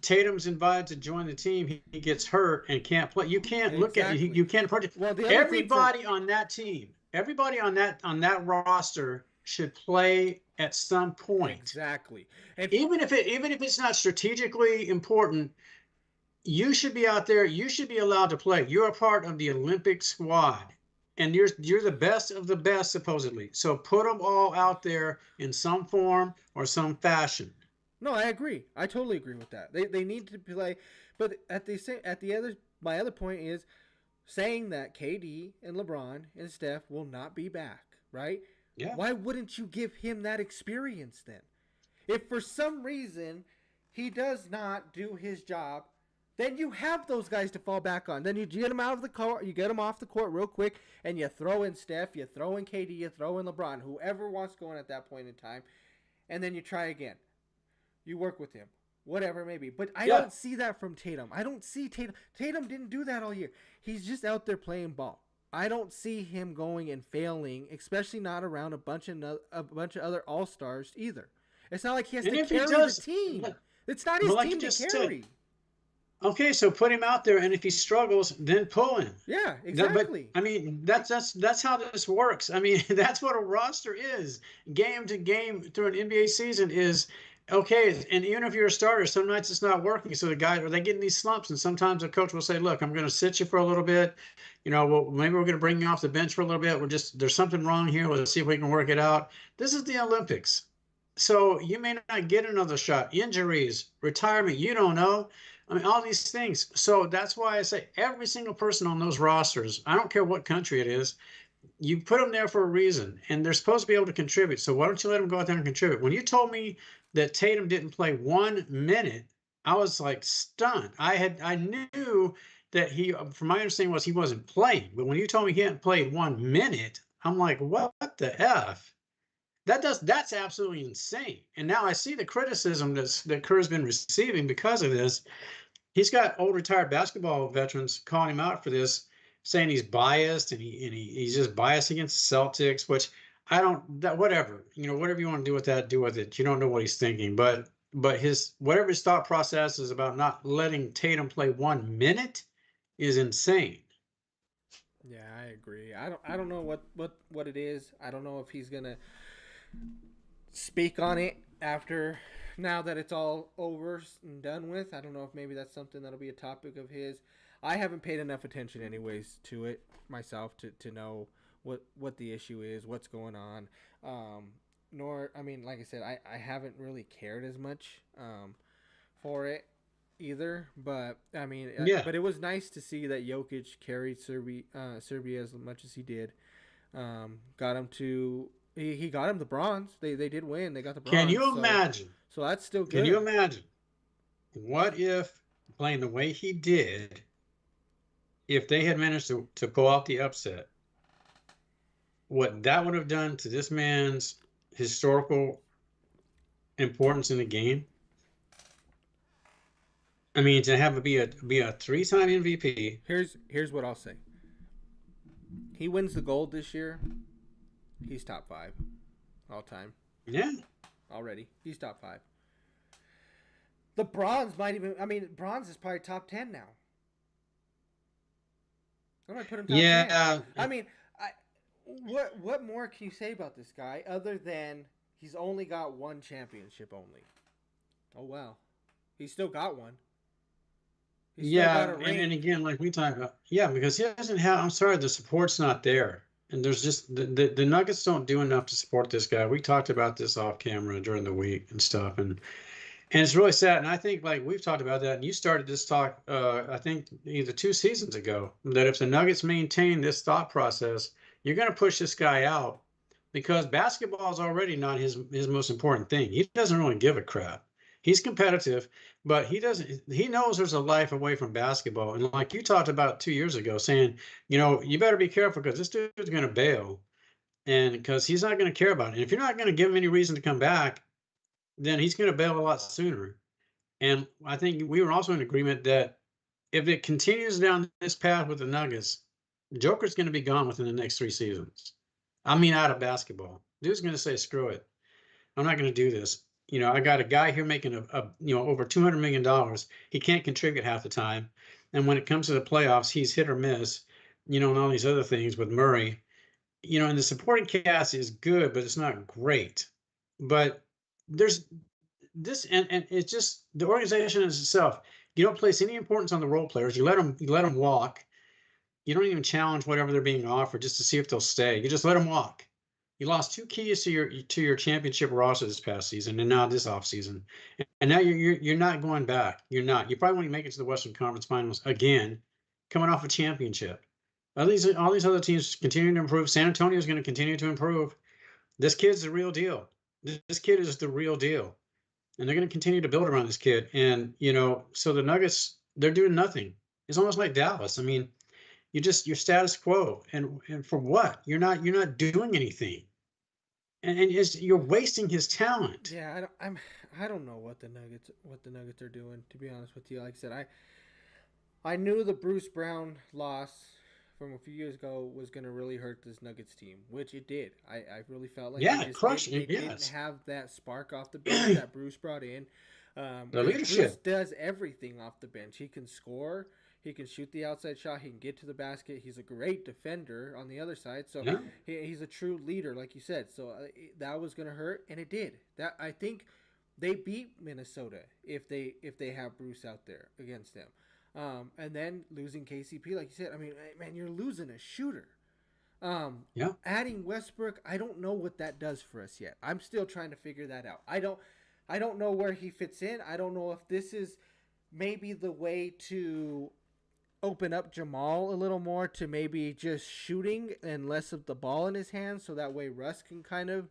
Tatum's invited to join the team, he gets hurt and can't play. You can't look at Exactly. you can't approach Well, the other thing for everybody on that team, everybody on that roster should play at some point. exactly, and Even if it's not strategically important, you should be out there. You should be allowed to play. You're a part of the Olympic squad, and you're the best of the best supposedly. So put them all out there in some form or some fashion. no, I agree. I totally agree with that. They need to play, but at the other my other point is saying that KD and LeBron and Steph will not be back, right? Yeah. Why wouldn't you give him that experience then? If for some reason he does not do his job, then you have those guys to fall back on. Then you get them out of the court, you get them off the court real quick, and you throw in Steph, you throw in KD, you throw in LeBron, whoever wants going at that point in time, and then you try again. You work with him, whatever it may be. But I don't see that from Tatum. I don't see Tatum. Tatum didn't do that all year. He's just out there playing ball. I don't see him going and failing, especially not around a bunch of other all-stars either. It's not like he has And to if he carry does- the team. It's not his Well, like team you to just carry. said. Okay, so put him out there, and if he struggles, then pull him. Yeah, But exactly. I mean, that's how this works. I mean, that's what a roster is. Game to game through an NBA season is okay. And even if you're a starter, some nights it's not working. So the guys are they getting these slumps, and sometimes the coach will say, "Look, I'm going to sit you for a little bit. You know, well, maybe we're going to bring you off the bench for a little bit. There's something wrong here. Let's see if we can work it out." This is the Olympics, so you may not get another shot. Injuries, retirement, you don't know. I mean, all these things. So that's why I say every single person on those rosters, I don't care what country it is, you put them there for a reason, and they're supposed to be able to contribute. So why don't you let them go out there and contribute? When you told me that Tatum didn't play 1 minute, I was like stunned. I knew that from my understanding was he wasn't playing, but when you told me he hadn't played 1 minute, I'm like, what the f? That's absolutely insane. And now I see the criticism that Kerr's been receiving because of this. He's got old retired basketball veterans calling him out for this, saying he's biased and he's just biased against the Celtics, which I don't that whatever. You know, whatever you want to do with that, do with it. You don't know what he's thinking. But his whatever his thought process is about not letting Tatum play 1 minute is insane. Yeah, I agree. I don't know what it is. I don't know if he's gonna speak on it after now that it's all over and done with. I don't know if maybe that's something that'll be a topic of his. I haven't paid enough attention anyways to it myself to know what the issue is, what's going on. Nor, I mean, like I said, I haven't really cared as much for it either. But I mean, Yeah. but it was nice to see that Jokic carried Serbia as much as he did. Got him to he got him the bronze. They did win. They got the bronze. Can you imagine? So that's still good. Can you imagine? What if playing the way he did, if they had managed to pull off the upset, what that would have done to this man's historical importance in the game? I mean, to have it be a 3-time MVP. Here's what I'll say. He wins the gold this year. He's top 5 all time. Yeah. Already. He's top 5. The bronze might even, I mean, bronze is probably top 10 now. I might put him top 10. I mean, what more can you say about this guy other than he's only got one championship only? Oh, well. He's still got one. He's still got a ring. And again, like we talked about, because he doesn't have, I'm sorry, the support's not there. And there's just, the Nuggets don't do enough to support this guy. We talked about this off camera during the week and stuff. And it's really sad. And I think, like, we've talked about that. And you started this talk, I think, either 2 seasons ago, that if the Nuggets maintain this thought process, you're going to push this guy out because basketball is already not his most important thing. He doesn't really give a crap. He's competitive, but he knows there's a life away from basketball. And like you talked about 2 years ago, saying, you know, you better be careful because this dude's going to bail. And because he's not going to care about it. And if you're not going to give him any reason to come back, then he's going to bail a lot sooner. And I think we were also in agreement that if it continues down this path with the Nuggets, Joker's going to be gone within the next 3 seasons. I mean, out of basketball. Dude's going to say, screw it. I'm not going to do this. I got a guy here making over $200 million. He can't contribute half the time. And when it comes to the playoffs, he's hit or miss, and all these other things with Murray. And the supporting cast is good, but it's not great. But there's this, and it's just the organization as itself. You don't place any importance on the role players. You let them walk. You don't even challenge whatever they're being offered just to see if they'll stay. You just let them walk. You lost two keys to your championship roster this past season, and now this offseason, and now you're not going back. You're not. You probably won't make it to the Western Conference Finals again, coming off a championship. All these other teams continue to improve. San Antonio is going to continue to improve. This kid's the real deal. This kid is the real deal, and they're going to continue to build around this kid. And so the Nuggets, they're doing nothing. It's almost like Dallas. I mean, you're status quo, and for what? You're not doing anything, and you're wasting his talent. Yeah, I don't know what the Nuggets are doing. To be honest with you, like I said, I knew the Bruce Brown loss from a few years ago was going to really hurt this Nuggets team, which it did. I really felt like Yeah, crushing they it. didn't Yes, have that spark off the bench that Bruce brought in. the Bruce leadership. does everything off the bench. He can score. He can shoot the outside shot. He can get to the basket. He's a great defender on the other side. So Yeah, he's a true leader, like you said. So that was going to hurt, and it did. That I think they beat Minnesota if they have Bruce out there against them. And then losing KCP, like you said, I mean, man, you're losing a shooter. yeah. Adding Westbrook, I don't know what that does for us yet. I'm still trying to figure that out. I don't know where he fits in. I don't know if this is maybe the way to open up Jamal a little more to maybe just shooting and less of the ball in his hands, so that way Russ can kind of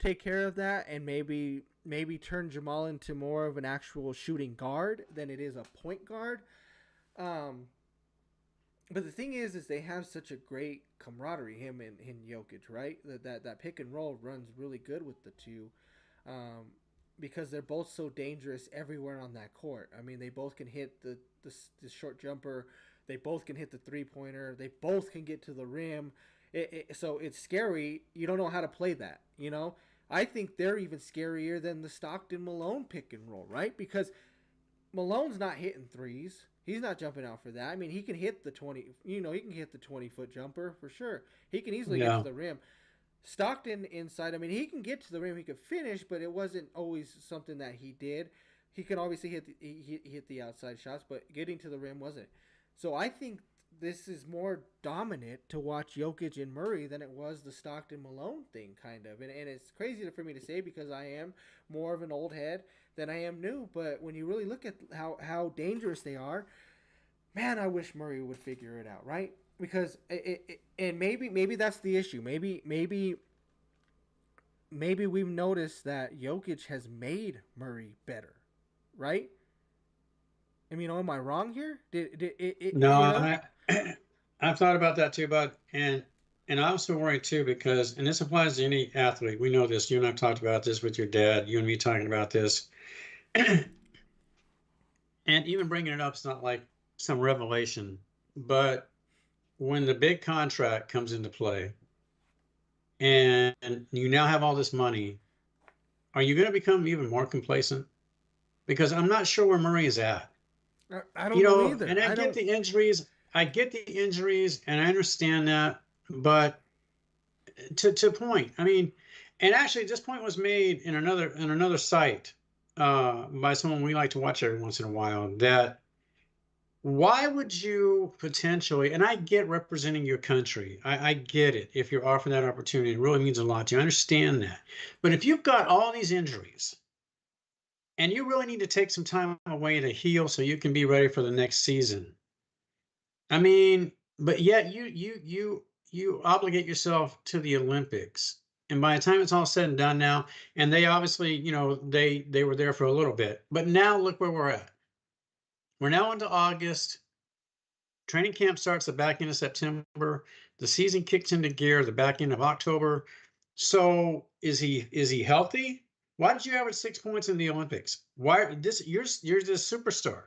take care of that and maybe turn Jamal into more of an actual shooting guard than it is a point guard. But the thing is they have such a great camaraderie, him and Jokic, right? That pick and roll runs really good with the two, because they're both so dangerous everywhere on that court. I mean, they both can hit the short jumper, they both can hit the 3-pointer, they both can get to the rim. So it's scary. You don't know how to play that. I think they're even scarier than the Stockton Malone pick and roll, right? Because Malone's not hitting threes. He's not jumping out for that. I mean, he can hit the 20, he can hit the 20-foot jumper for sure. He can easily get Yeah. to the rim. Stockton inside, I mean, he can get to the rim, he could finish, but it wasn't always something that he did. He can obviously hit the outside shots, but getting to the rim wasn't. So I think this is more dominant to watch Jokic and Murray than it was the Stockton Malone thing, kind of. And it's crazy for me to say because I am more of an old head than I am new. But when you really look at how dangerous they are, man, I wish Murray would figure it out, right? Because and maybe that's the issue. Maybe we've noticed that Jokic has made Murray better, right? I mean, am I wrong here? Did it No, I've thought about that too, but and I also worry too because, and this applies to any athlete. We know this. You and I've talked about this with your dad. You and me talking about this, and even bringing it up is not like some revelation. But when the big contract comes into play, and you now have all this money, are you going to become even more complacent? Because I'm not sure where Murray is at. I don't know either. And I get the injuries. I get the injuries, and I understand that. But to point, I mean, and actually, this point was made in another site by someone we like to watch every once in a while. That why would you potentially? And I get representing your country. I get it. If you're offered that opportunity, it really means a lot to you. I understand that. But if you've got all these injuries, and you really need to take some time away to heal so you can be ready for the next season. I mean, but yet you obligate yourself to the Olympics. And by the time it's all said and done now, and they obviously, they were there for a little bit. But now look where we're at. We're now into August. Training camp starts the back end of September. The season kicks into gear the back end of October. So is he healthy? Why did you average 6 points in the Olympics? Why you're the superstar?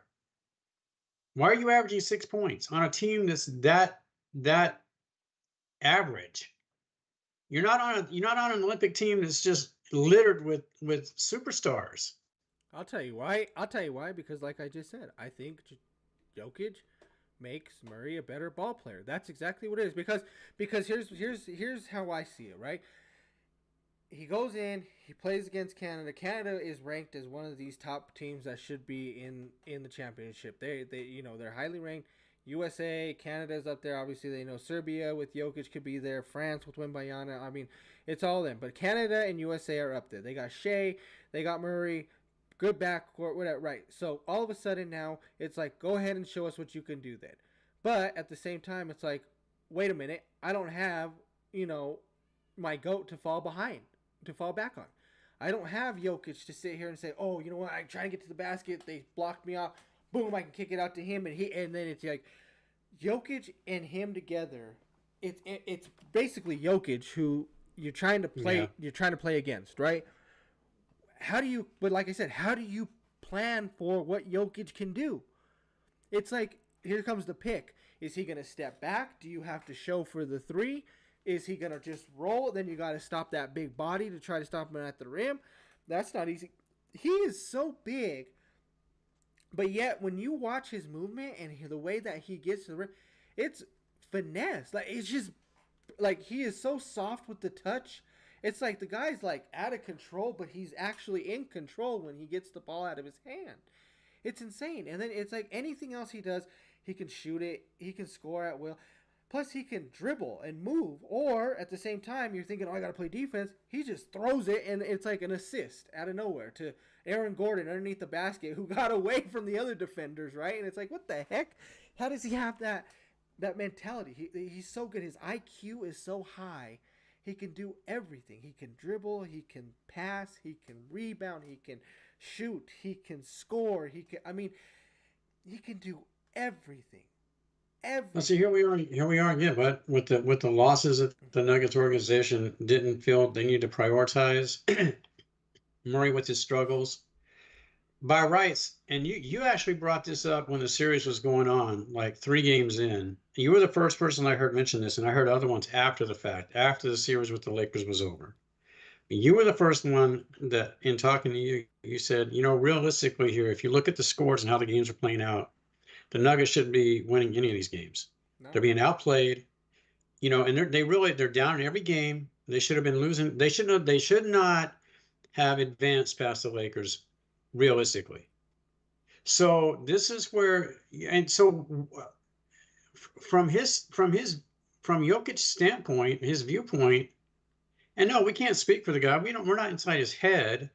Why are you averaging 6 points on a team that's that average? you're not on an Olympic team that's just littered with superstars. I'll tell you why. Because, like I just said, I think Jokic makes Murray a better ball player. That's exactly what it is. Because here's how I see it. Right. He goes in. He plays against Canada. Canada is ranked as one of these top teams that should be in the championship. They they're highly ranked. USA, Canada's up there. Obviously, they know Serbia with Jokic could be there. France with Wembanyama. I mean, it's all them. But Canada and USA are up there. They got Shea. They got Murray. Good backcourt, whatever. Right. So all of a sudden now, it's like, go ahead and show us what you can do then. But at the same time, it's like, wait a minute. I don't have, my GOAT to fall back on. I don't have Jokic to sit here and say, oh, you know what? I try to get to the basket. They blocked me off. Boom, I can kick it out to him, and then it's like Jokic and him together. It's basically Jokic who you're trying to play. Yeah. You're trying to play against, right? But like I said, how do you plan for what Jokic can do? It's like, here comes the pick. Is he gonna step back? Do you have to show for the three? Is he gonna just roll? Then you got to stop that big body to try to stop him at the rim. That's not easy. He is so big. But yet, when you watch his movement and the way that he gets to the rim, it's finesse. Like, it's just, like, he is so soft with the touch. It's like the guy's, like, out of control, but he's actually in control when he gets the ball out of his hand. It's insane. And then it's like anything else he does, he can shoot it. He can score at will. Plus, he can dribble and move. Or, at the same time, you're thinking, oh, I got to play defense. He just throws it, and it's like an assist out of nowhere to Aaron Gordon underneath the basket, who got away from the other defenders, right? And it's like, what the heck? How does he have that mentality? He's so good. His IQ is so high. He can do everything. He can dribble. He can pass. He can rebound. He can shoot. He can score. He can do everything. Let's see, here we are again, but with the losses that the Nuggets organization didn't feel they need to prioritize Murray with his struggles. By rights, and you actually brought this up when the series was going on, like 3 games in. You were the first person I heard mention this, and I heard other ones after the fact, after the series with the Lakers was over. You were the first one that, in talking to you, you said, realistically here, if you look at the scores and how the games are playing out, the Nuggets shouldn't be winning any of these games. No. They're being outplayed, and they're down in every game. They should have been losing. They should not have advanced past the Lakers realistically. So this is where, and so from Jokic's standpoint, his viewpoint, and no, we can't speak for the guy. We're not inside his head.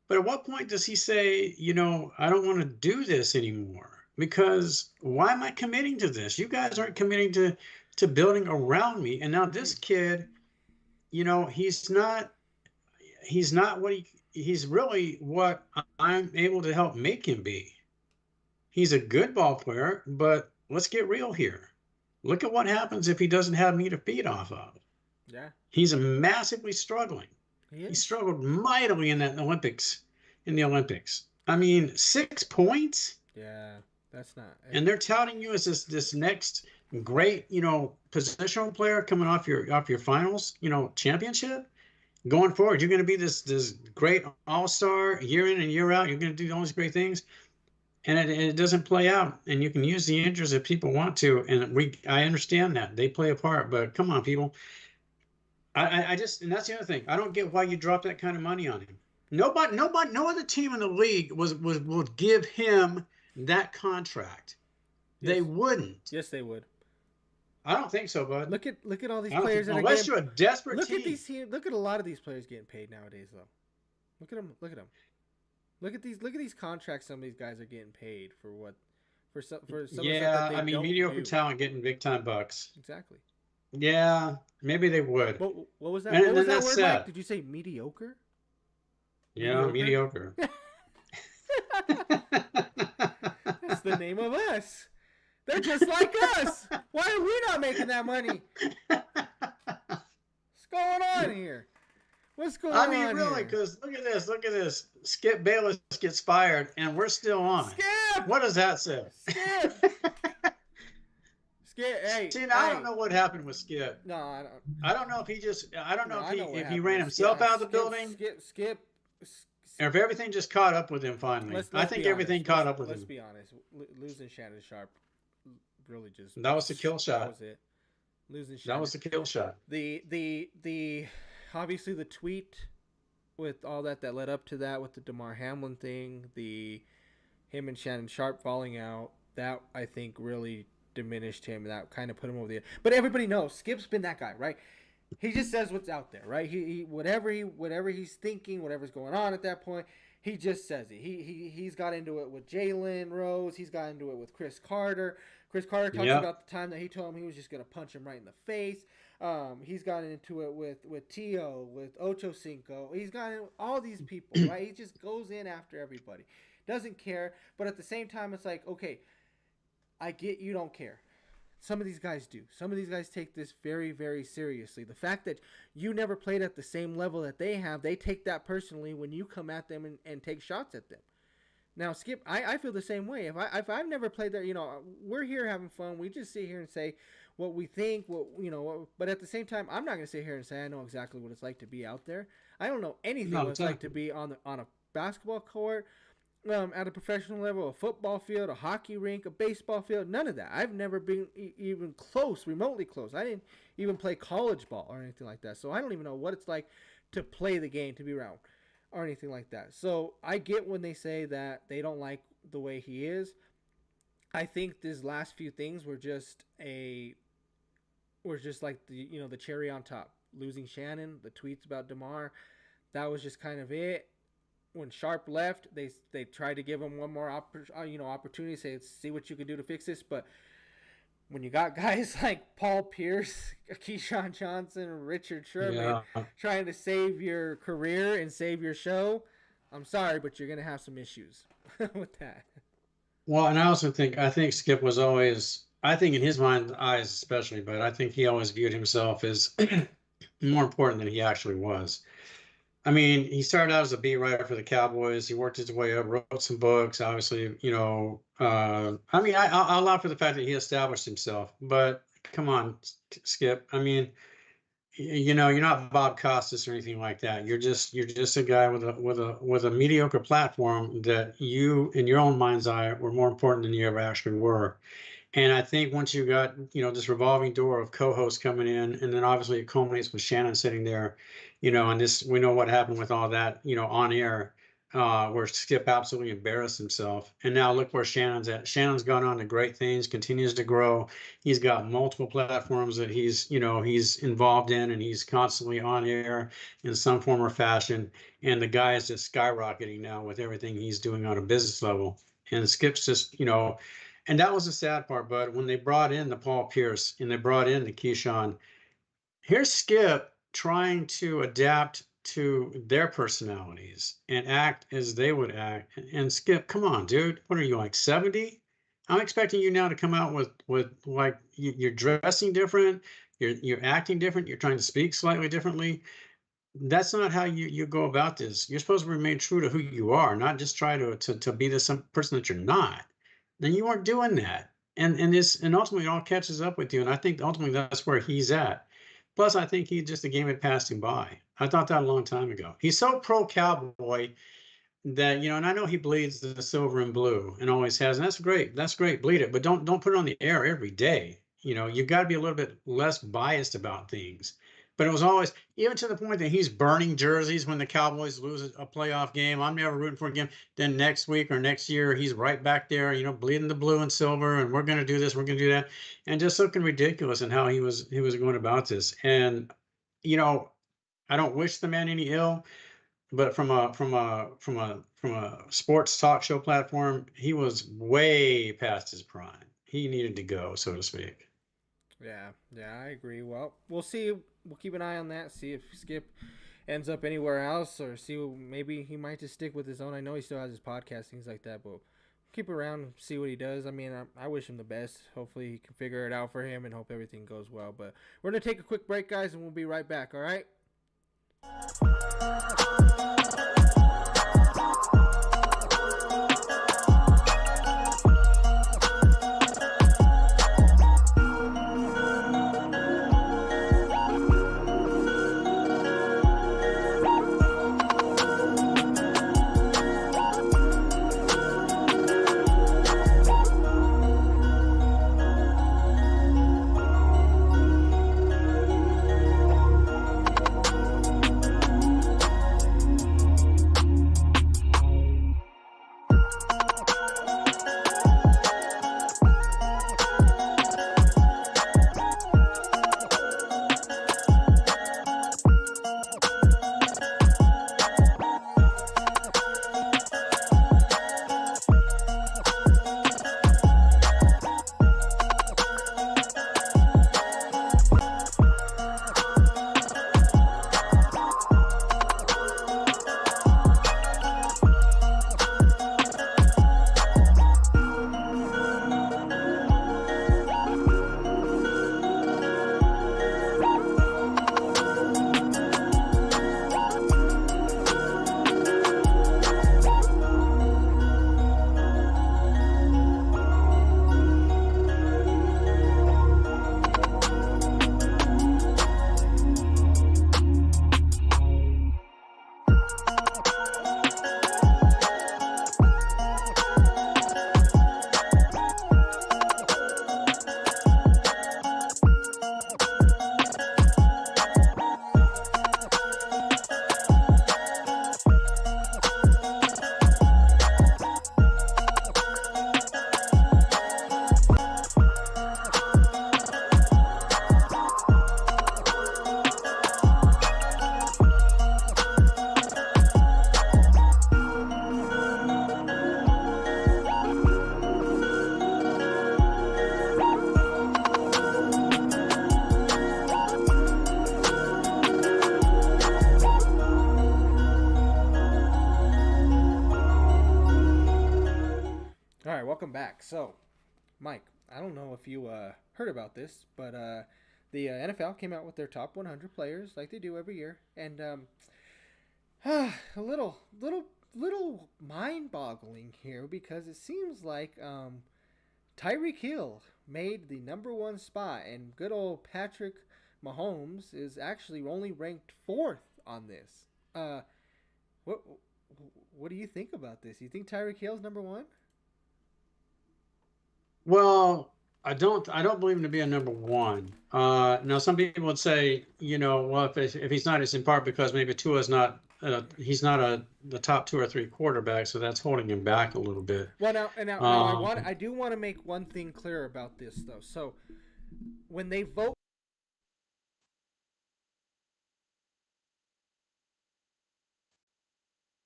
But at what point does he say, I don't want to do this anymore? Because why am I committing to this? You guys aren't committing to building around me. And now this kid, he's really what I'm able to help make him be. He's a good ball player, but let's get real here. Look at what happens if he doesn't have me to feed off of. Yeah. He's massively struggling. He struggled mightily in the Olympics. I mean, 6 points? Yeah. That's not. And they're touting you as this next great, positional player coming off your finals, championship. Going forward, you're going to be this great all-star year in and year out. You're going to do all these great things, and it doesn't play out. And you can use the injuries if people want to, and I understand that they play a part. But come on, people. And that's the other thing. I don't get why you drop that kind of money on him. No other team in the league would give him that contract. Yes. They wouldn't. Yes, they would. I don't think so, bud. Look at all these players. Unless you're a desperate team. Look at these teams. Look at a lot of these players getting paid nowadays, though. Look at them. Look at these contracts. Some of these guys are getting paid for what? For some. Yeah, I mean, mediocre talent getting big time bucks. Exactly. Yeah, maybe they would. What was that? What was that word, Mike? Did you say mediocre? Yeah, mediocre. That's the name of us. They're just like us. Why are we not making that money? What's going on here? What's going on here? I mean, really, because look at this. Skip Bayless gets fired, and we're still on. Skip! What does that say? Skip, hey, See, now I don't hey. know what happened with Skip. No, I don't. I don't know if he just. I don't know No, if I know what if he happened ran with himself out of the building, Skip. or if everything just caught up with him finally. I Let's think be everything honest. caught up with Let's him. be honest. Losing Shannon Sharp really just. That was the kill That shot. was it. Losing That Shannon. was the kill shot. The obviously the tweet with all that led up to that with the DeMar Hamlin thing, him and Shannon Sharp falling out, that I think really diminished him. That kind of put him over the edge. But everybody knows Skip's been that guy, right? He just says what's out there, right? He whatever he's thinking, whatever's going on at that point, he just says it. He's got into it with Jalen Rose. He's got into it with Chris Carter. Chris Carter talks about the time that he told him he was just gonna punch him right in the face. He's gotten into it with Tio, with Ocho Cinco. He's gotten all these people, right? He just goes in after everybody. Doesn't care, but at the same time, it's like, okay, I get you don't care. Some of these guys do. Some of these guys take this very, very seriously. The fact that you never played at the same level that they have, they take that personally when you come at them and take shots at them. Now, Skip, I feel the same way. If I've never played there, we're here having fun. We just sit here and say what we think, but at the same time, I'm not going to sit here and say I know exactly what it's like to be out there. I don't know anything what it's like to be on a basketball court, at a professional level, a football field, a hockey rink, a baseball field, none of that. I've never been even close, remotely close. I didn't even play college ball or anything like that. So I don't even know what it's like to play the game, to be around or anything like that. So I get when they say that they don't like the way he is. I think these last few things were just like the cherry on top. Losing Shannon, the tweets about DeMar, that was just kind of it. When Sharp left, they tried to give him one more opportunity, say, see what you can do to fix this. But when you got guys like Paul Pierce, Keyshawn Johnson, Richard Sherman trying to save your career and save your show, I'm sorry, but you're going to have some issues with that. Well, and I think Skip was always, I think in his mind, eyes especially, but I think he always viewed himself as more important than he actually was. I mean, he started out as a beat writer for the Cowboys. He worked his way up, wrote some books, obviously, I mean, I'll allow for the fact that he established himself, but come on, Skip. I mean, you're not Bob Costas or anything like that. You're just a guy with a mediocre platform that you, in your own mind's eye, were more important than you ever actually were. And I think once you got, this revolving door of co-hosts coming in, and then obviously it culminates with Shannon sitting there, and this, we know what happened with all that, on air, where Skip absolutely embarrassed himself. And now look where Shannon's at. Shannon's gone on to great things, continues to grow. He's got multiple platforms that he's involved in, and he's constantly on air in some form or fashion. And the guy is just skyrocketing now with everything he's doing on a business level. And Skip's just, and that was the sad part. But when they brought in the Paul Pierce and they brought in the Keyshawn, here's Skip trying to adapt to their personalities and act as they would act. And Skip, come on, dude. What are you, like 70? I'm expecting you now to come out with like you're dressing different, you're acting different, you're trying to speak slightly differently. That's not how you go about this. You're supposed to remain true to who you are, not just try to be this some person that you're not. Then you aren't doing that. And ultimately it all catches up with you. And I think ultimately that's where he's at. Plus, I think the game had passed him by. I thought that a long time ago. He's so pro Cowboy that, and I know he bleeds the silver and blue and always has, and that's great. That's great. Bleed it, but don't put it on the air every day. You've got to be a little bit less biased about things. But it was always, even to the point that he's burning jerseys when the Cowboys lose a playoff game. I'm never rooting for a game. Then next week or next year, he's right back there, bleeding the blue and silver, and we're going to do this, we're going to do that, and just looking ridiculous in how he was going about this. And I don't wish the man any ill, but from a sports talk show platform, he was way past his prime. He needed to go, so to speak. Yeah, I agree. Well, we'll see. We'll keep an eye on that. See if Skip ends up anywhere else, or maybe he might just stick with his own. I know he still has his podcast, things like that, but keep around, see what he does. I mean, I wish him the best. Hopefully he can figure it out for him, and hope everything goes well. But we're gonna take a quick break, guys, and we'll be right back. All right. So, Mike, I don't know if you heard about this, but the NFL came out with their top 100 players like they do every year, and a little mind-boggling here because it seems like Tyreek Hill made the number one spot, and good old Patrick Mahomes is actually only ranked fourth on this. What what do you think about this? You think Tyreek Hill's number one? Well, I don't believe him to be a number one. Now some people would say, well, if he's not, it's in part because maybe Tua's not he's not the top two or three quarterback, so that's holding him back a little bit. Well, now Um, I do want to make one thing clear about this though. So when they vote,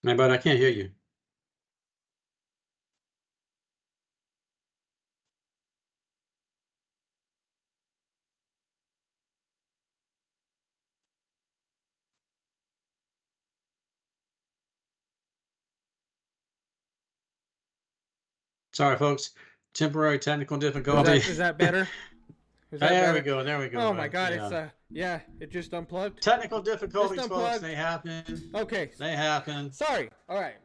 but I can't hear you. Sorry, folks. Temporary technical difficulty. is that better? Is that There we better? go. There we go. Oh my God! It's Yeah. yeah, it just unplugged. Technical difficulties, Just folks. unplugged. They happen. Okay, They happen. sorry. All right.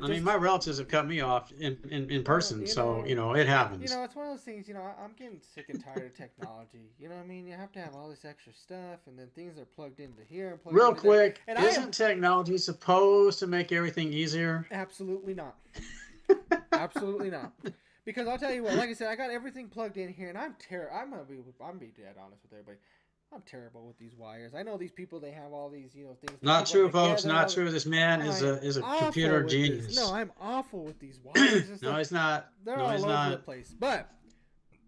I mean, my relatives have cut me off in person, so it happens. It's one of those things. I'm getting sick and tired of technology. You know what I mean? You have to have all this extra stuff, and then things are plugged into here and plugged Real into there. quick, And isn't technology supposed to make everything easier? absolutely not. Absolutely not. Because I'll tell you what, like I said, I got everything plugged in here, and I'm gonna be dead honest with everybody. I'm terrible with these wires. I know these people; they have all these, things. Not they true, put folks. together, Not true. This man is a awful computer with genius. this. No, I'm awful with these wires. And No, stuff. he's not. They're No, all he's over the not. place. But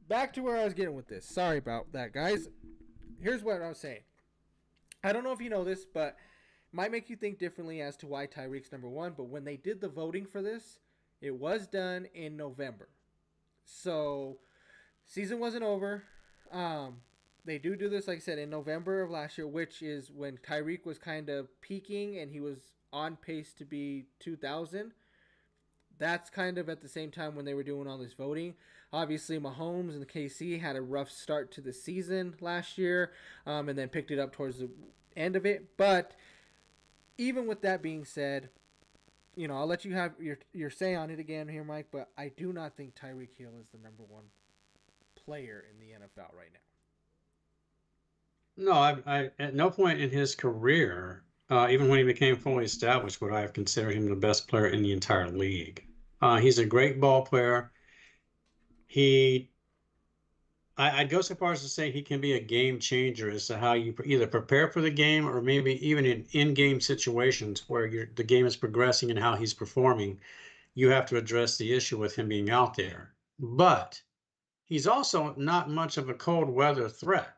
back to where I was getting with this. Sorry about that, guys. Here's what I was saying. I don't know if you know this, but might make you think differently as to why Tyreek's number one. But when they did the voting for this, it was done in November. So season wasn't over. They do this, like I said, in November of last year, which is when Tyreek was kind of peaking and he was on pace to be 2,000. That's kind of at the same time when they were doing all this voting. Obviously, Mahomes and the KC had a rough start to the season last year, and then picked it up towards the end of it. But even with that being said, I'll let you have your say on it again here, Mike. But I do not think Tyreek Hill is the number one player in the NFL right now. No, I at no point in his career, even when he became fully established, would I have considered him the best player in the entire league. He's a great ball player. He, I'd go so far as to say he can be a game changer as to how you either prepare for the game or maybe even in in-game situations where the game is progressing and how he's performing. You have to address the issue with him being out there. But he's also not much of a cold weather threat.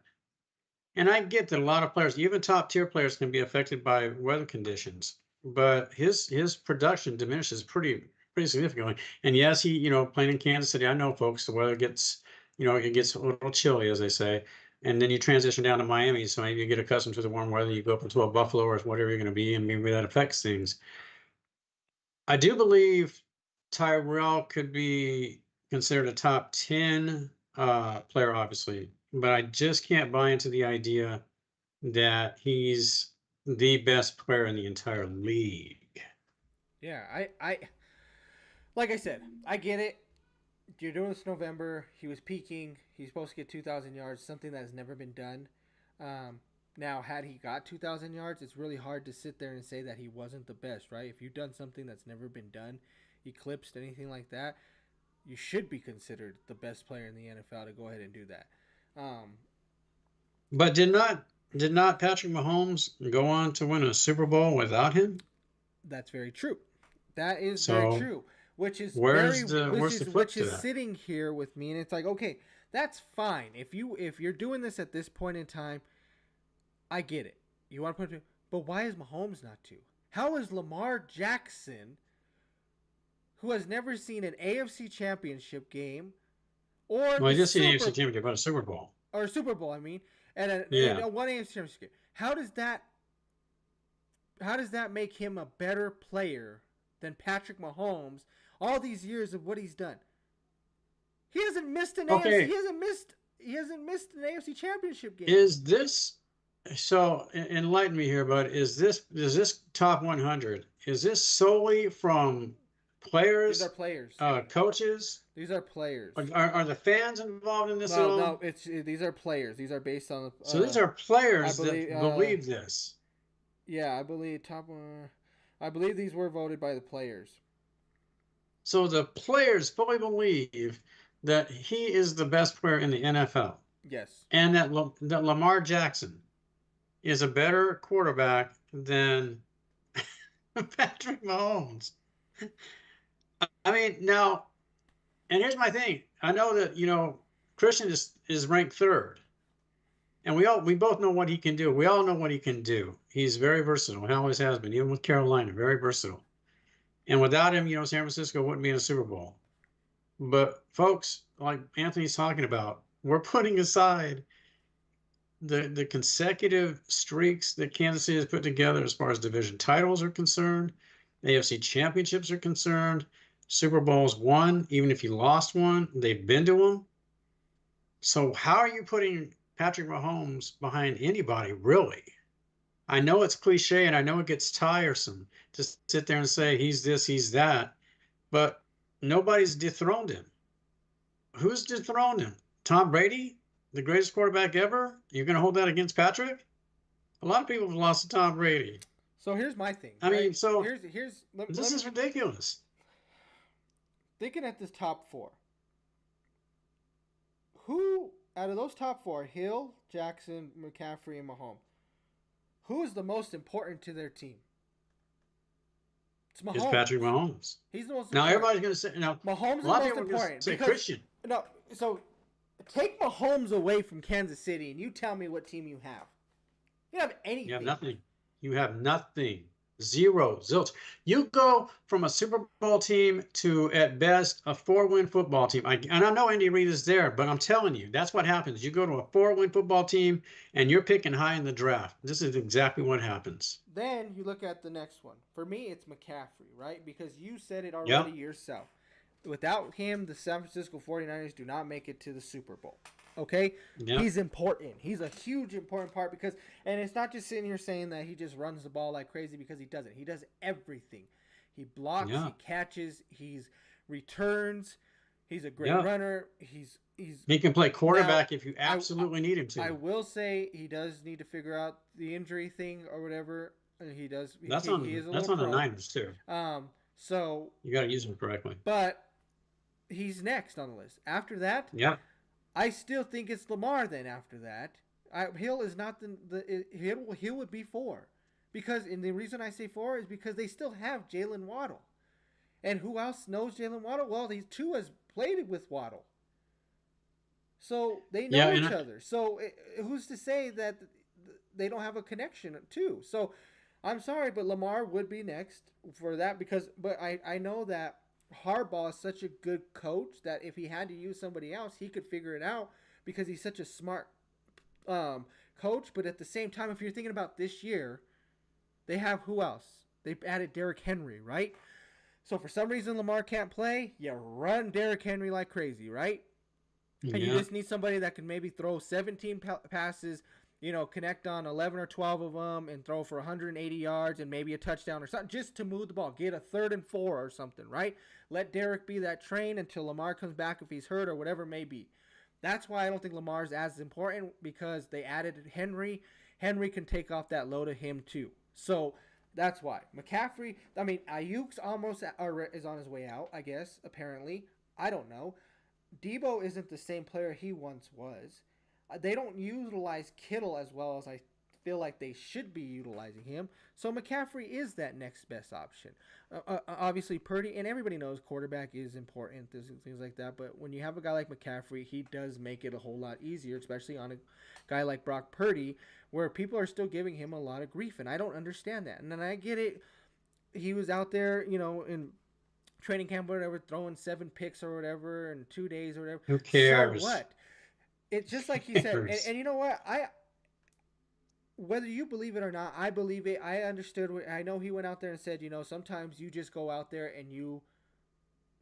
And I get that a lot of players, even top tier players, can be affected by weather conditions, but his production diminishes pretty significantly. And yes, he, playing in Kansas City, I know, folks, the weather gets, it gets a little chilly, as they say, and then you transition down to Miami, so maybe you get accustomed to the warm weather. You go up into a Buffalo or whatever you're going to be, and maybe that affects things. I do believe Tyrell could be considered a top 10 player, obviously, but I just can't buy into the idea that he's the best player in the entire league. Yeah, I like I said, I get it. You're doing this November. He was peaking. He's supposed to get 2,000 yards, something that has never been done. Now, had he got 2,000 yards, it's really hard to sit there and say that he wasn't the best, right? If you've done something that's never been done, eclipsed, anything like that, you should be considered the best player in the NFL to go ahead and do that. But did not Patrick Mahomes go on to win a Super Bowl without him? That's very true. That is So, very true. Which is where's the flip which to is that? sitting here with me, and it's like, okay, that's fine. If you're doing this at this point in time, I get it. You want to put it, but why is Mahomes not two? How is Lamar Jackson, who has never seen an AFC Championship game, or Well, I just see the Super AFC Championship, but a Super Bowl. or Super Bowl, I mean, and Yeah. one AFC Championship game? How does that make him a better player than Patrick Mahomes all these years of what he's done? He hasn't missed an Okay. AFC. He hasn't missed an AFC Championship game. Is this so? Enlighten me here, but is this top 100? Is this solely from These are players, players. coaches? These are players. Are the fans involved in this at No, all? no. These are players. These are based on the. So these are players believe, that believe this. Yeah, I believe top one. I believe these were voted by the players. So the players fully believe that he is the best player in the NFL. Yes. And that Lamar Jackson is a better quarterback than Patrick Mahomes. I mean, now, and here's my thing. I know that, Christian is ranked third. And we both know what he can do. We all know what he can do. He's very versatile. He always has been, even with Carolina, very versatile. And without him, San Francisco wouldn't be in a Super Bowl. But folks, like Anthony's talking about, we're putting aside the consecutive streaks that Kansas City has put together as far as division titles are concerned, AFC championships are concerned, Super Bowls won, even if you lost one, they've been to them. So how are you putting Patrick Mahomes behind anybody, really? I know it's cliche and I know it gets tiresome to sit there and say he's this, he's that, but nobody's dethroned him. Who's dethroned him? Tom Brady, the greatest quarterback ever? You're going to hold that against Patrick? A lot of people have lost to Tom Brady. So here's my thing. I mean, so this is ridiculous. Thinking at this top four, who out of those top four, Hill, Jackson, McCaffrey, and Mahomes, who is the most important to their team? It's Mahomes. It's Patrick Mahomes. He's the most important. Now everybody's going to say, Mahomes is a lot the of most people important. say Because, Christian. No, so take Mahomes away from Kansas City and you tell me what team you have. You don't have anything. You have nothing. You have nothing. Zero. Zilch. You go from a Super Bowl team to, at best, a 4-win football team. And I know Andy Reid is there, but I'm telling you, that's what happens. You go to a 4-win football team, and you're picking high in the draft. This is exactly what happens. Then you look at the next one. For me, it's McCaffrey, right? Because you said it already yourself. Without him, the San Francisco 49ers do not make it to the Super Bowl. Okay? Yep. He's important. He's a huge important part because, and it's not just sitting here saying that he just runs the ball like crazy, because he doesn't. He does everything. He blocks, he catches, he's returns, he's a great runner. He can play quarterback if you absolutely need him to. I will say he does need to figure out the injury thing or whatever. He does. That's on the Niners too. So you got to use him correctly. But he's next on the list. After that, I still think it's Lamar. Then after that, Hill is not Hill would be 4, because and the reason I say 4 is because they still have Jalen Waddle, and who else knows Jalen Waddle? Well, these two has played with Waddle, so they know each other. So who's to say that they don't have a connection too? So I'm sorry, but Lamar would be next for that but I know that Harbaugh is such a good coach that if he had to use somebody else, he could figure it out because he's such a smart coach. But at the same time, if you're thinking about this year, they have who else? They added Derrick Henry, right? So for some reason Lamar can't play, you run Derrick Henry like crazy, right? And you just need somebody that can maybe throw 17 passes, connect on 11 or 12 of them and throw for 180 yards and maybe a touchdown or something, just to move the ball, get a 3rd and 4 or something, right? Let Derrick be that train until Lamar comes back if he's hurt or whatever it may be. That's why I don't think Lamar's as important, because they added Henry. Henry can take off that load of him too. So that's why. McCaffrey, Ayuk's almost is on his way out, I guess, apparently. I don't know. Debo isn't the same player he once was. They don't utilize Kittle as well as I feel like they should be utilizing him. So McCaffrey is that next best option. Obviously, Purdy, and everybody knows quarterback is important, things like that. But when you have a guy like McCaffrey, he does make it a whole lot easier, especially on a guy like Brock Purdy, where people are still giving him a lot of grief. And I don't understand that. And then I get it. He was out there, in training camp or whatever, throwing 7 picks or whatever in 2 days or whatever. Who cares? So what? It's just like he said, and you know what? Whether you believe it or not, I believe it. I understood. I know he went out there and said, sometimes you just go out there and you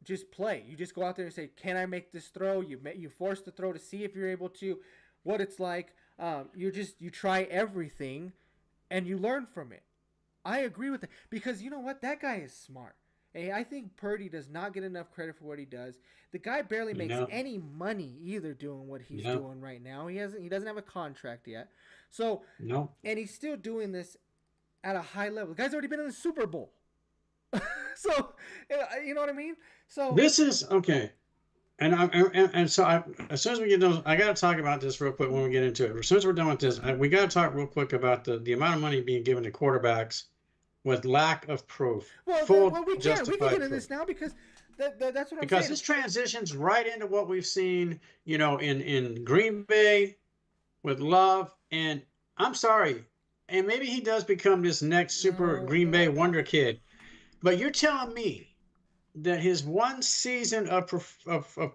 just play. You just go out there and say, "Can I make this throw?" You force the throw to see if you're able to, what it's like. You try everything, and you learn from it. I agree with that because you know what? That guy is smart. Hey, I think Purdy does not get enough credit for what he does. The guy barely makes any money either doing what he's doing right now. He doesn't have a contract yet. So and he's still doing this at a high level. The guy's already been in the Super Bowl. So you know what I mean? So this is okay. And so as soon as we get those, I got to talk about this real quick when we get into it. As soon as we're done with this, we got to talk real quick about the amount of money being given to quarterbacks with lack of proof. Well, we can get into this now because that's what I'm saying. Because this transitions right into what we've seen, in Green Bay with Love. And I'm sorry, and maybe he does become this next super Green Bay wonder kid. But you're telling me that his one season of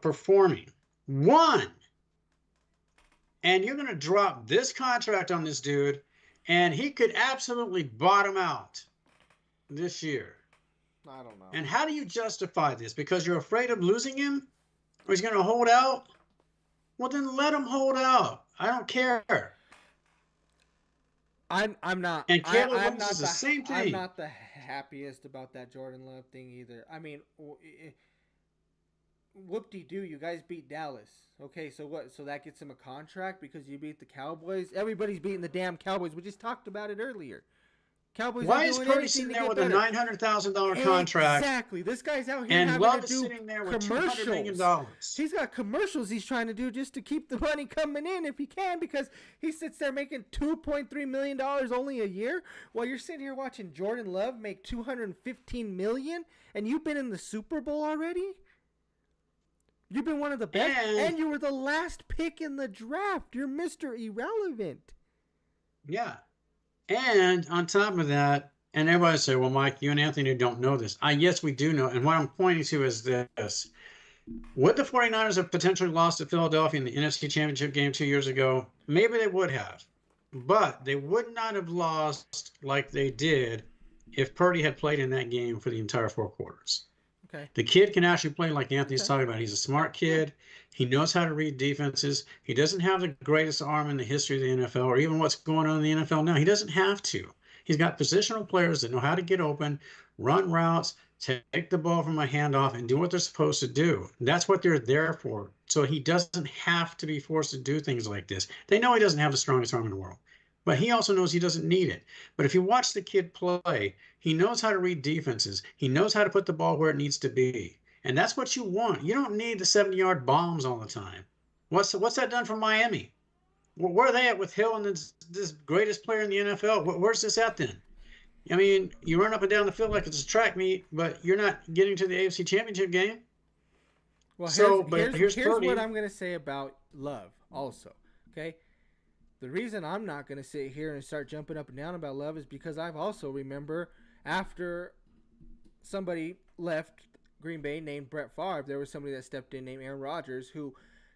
performing, and you're going to drop this contract on this dude, and he could absolutely bottom out this year. I don't know. And how do you justify this? Because you're afraid of losing him? Or he's going to hold out? Well, then let him hold out. I don't care. I'm not. And Caleb Williams is the same thing. I'm not the happiest about that Jordan Love thing either. I mean, whoop-de-doo, you guys beat Dallas. Okay, so what? So that gets him a contract because you beat the Cowboys? Everybody's beating the damn Cowboys. We just talked about it earlier. Cowboys. Why is Purdy sitting there with a $900,000 contract? Exactly. This guy's out here and having Love to is do sitting there with commercials. $200 million. He's got commercials he's trying to do just to keep the money coming in if he can, because he sits there making $2.3 million only a year while you're sitting here watching Jordan Love make $215 million, and you've been in the Super Bowl already? You've been one of the best, and you were the last pick in the draft. You're Mr. Irrelevant. Yeah. And on top of that, and everybody say, well, Mike, you and Anthony don't know this. Yes, we do know. And what I'm pointing to is this. Would the 49ers have potentially lost to Philadelphia in the NFC Championship game 2 years ago? Maybe they would have. But they would not have lost like they did if Purdy had played in that game for the entire 4 quarters. Okay. The kid can actually play like Anthony's talking about. He's a smart kid. He knows how to read defenses. He doesn't have the greatest arm in the history of the NFL or even what's going on in the NFL now. He doesn't have to. He's got positional players that know how to get open, run routes, take the ball from a handoff, and do what they're supposed to do. That's what they're there for. So he doesn't have to be forced to do things like this. They know he doesn't have the strongest arm in the world. But he also knows he doesn't need it. But if you watch the kid play, he knows how to read defenses. He knows how to put the ball where it needs to be. And that's what you want. You don't need the 70-yard bombs all the time. What's that done for Miami? Where are they at with Hill and this greatest player in the NFL? Where's this at then? I mean, you run up and down the field like it's a track meet, but you're not getting to the AFC Championship game. Well, here's what I'm going to say about Love also, okay? The reason I'm not going to sit here and start jumping up and down about Love is because I've also remember after somebody left Green Bay named Brett Favre, there was somebody that stepped in named Aaron Rodgers who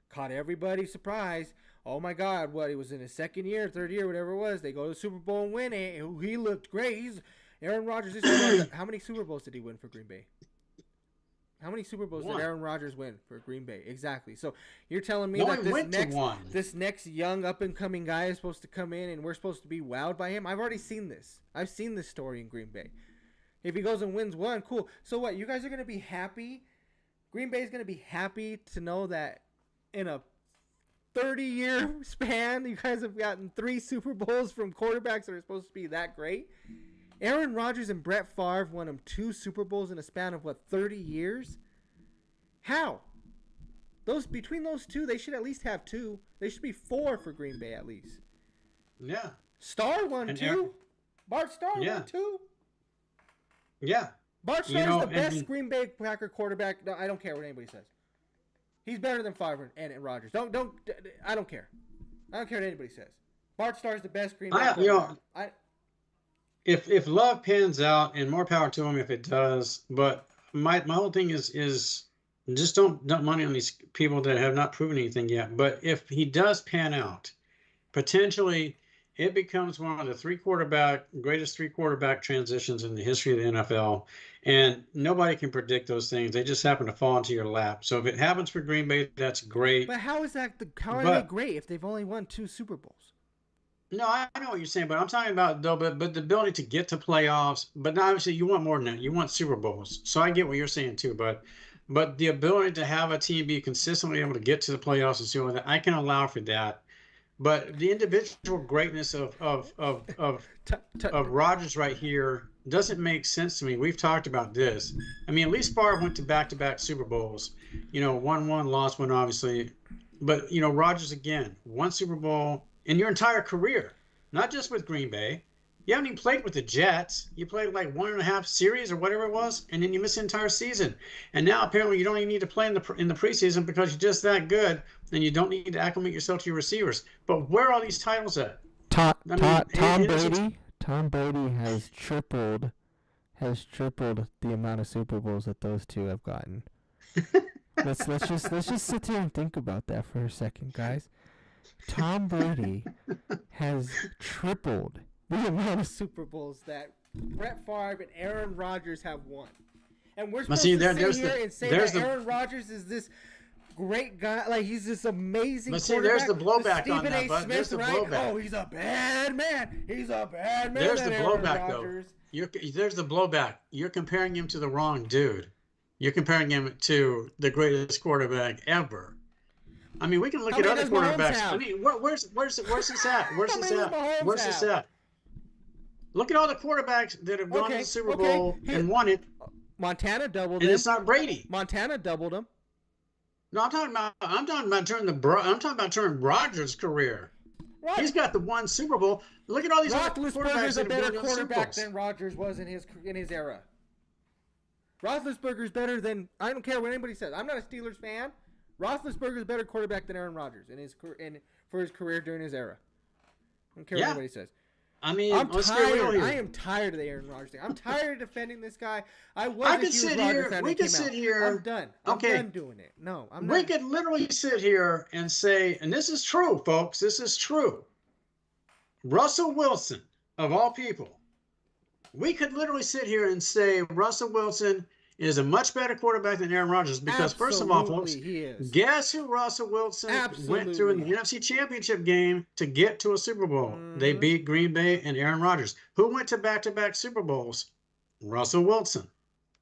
caught everybody surprised. Oh my God, he was in his second year, third year, whatever it was. They go to the Super Bowl and win it. He looked great. Aaron Rodgers. How many Super Bowls did he win for Green Bay? How many Super Bowls did Aaron Rodgers win for Green Bay? Exactly. So you're telling me that this next young up-and-coming guy is supposed to come in and we're supposed to be wowed by him? I've already seen this. I've seen this story in Green Bay. If he goes and wins one, cool. So what? You guys are going to be happy? Green Bay is going to be happy to know that in a 30-year span, you guys have gotten 3 Super Bowls from quarterbacks that are supposed to be that great? Aaron Rodgers and Brett Favre won him 2 Super Bowls in a span of, 30 years? How? Between those two, they should at least have 2. They should be 4 for Green Bay at least. Yeah. Starr won 2. Bart Starr won 2. Yeah. Bart Starr is the best Green Bay Packer quarterback. No, I don't care what anybody says. He's better than Favre and Rodgers. I don't care. I don't care what anybody says. Bart Starr is the best Green Bay quarterback. If Love pans out, and more power to him if it does, but my whole thing is just don't dump money on these people that have not proven anything yet. But if he does pan out, potentially it becomes one of the greatest three quarterback transitions in the history of the NFL. And nobody can predict those things. They just happen to fall into your lap. So if it happens for Green Bay, that's great. But how is that? How are they But great if they've only won 2 Super Bowls? no, I know what you're saying, but I'm talking about though, but the ability to get to playoffs. But now, obviously, you want more than that. You want Super Bowls. So I get what you're saying too. But the ability to have a team be consistently able to get to the playoffs and see all that, I can allow for that. But the individual greatness T- t- of Rodgers right here doesn't make sense to me. We've talked about this. I mean, at least Favre went to back-to-back Super Bowls. Won one, lost one, obviously. But Rodgers again, one Super Bowl in your entire career, not just with Green Bay. You haven't even played with the Jets. You played like 1.5 series or whatever it was, and then you missed the entire season. And now apparently you don't even need to play in the preseason because you're just that good, and you don't need to acclimate yourself to your receivers. But where are all these titles at? Tom Brady has tripled the amount of Super Bowls that those two have gotten. let's just sit here and think about that for a second, guys. Tom Brady has tripled the amount of Super Bowls that Brett Favre and Aaron Rodgers have won. And we're But supposed see, to sit here and say that Aaron Rodgers is this great guy, like he's this amazing But see, quarterback. there's the blowback on Stephen that, A. but Smith, there's the right? blowback. Oh, he's a bad man. He's a bad man. There's the Aaron blowback, Rodgers. though. There's the blowback. You're comparing him to the wrong dude. You're comparing him to the greatest quarterback ever. I mean, we can look How at many other does Mahomes quarterbacks. have? I mean, where's this at? Where's How this many does at? Mahomes Where's this have? at? Look at all the quarterbacks that have gone to the Super Bowl and won it, Montana doubled and him. it's not Brady. Montana doubled him. No, I'm talking about during Rodgers' career. He's got the one Super Bowl. Look at all these other quarterbacks Roethlisberger's a that have better won the Super quarterback Bowls. than Rodgers was in his era. Roethlisberger's better than, I don't care what anybody says. I'm not a Steelers fan. Roethlisberger's a better quarterback than Aaron Rodgers for his career during his era. I don't care what anybody says. I mean, let's get real here. I am tired of the Aaron Rodgers thing. I'm tired of defending this guy. I could sit here. We could sit here. I'm done. I'm done doing it. No, I'm not. We could literally sit here and say, and this is true, folks. This is true. Russell Wilson, of all people, we could literally sit here and say Russell Wilson is a much better quarterback than Aaron Rodgers because, first of all, folks, guess who Russell Wilson went through in the NFC Championship game to get to a Super Bowl? They beat Green Bay and Aaron Rodgers. Who went to back-to-back Super Bowls? Russell Wilson.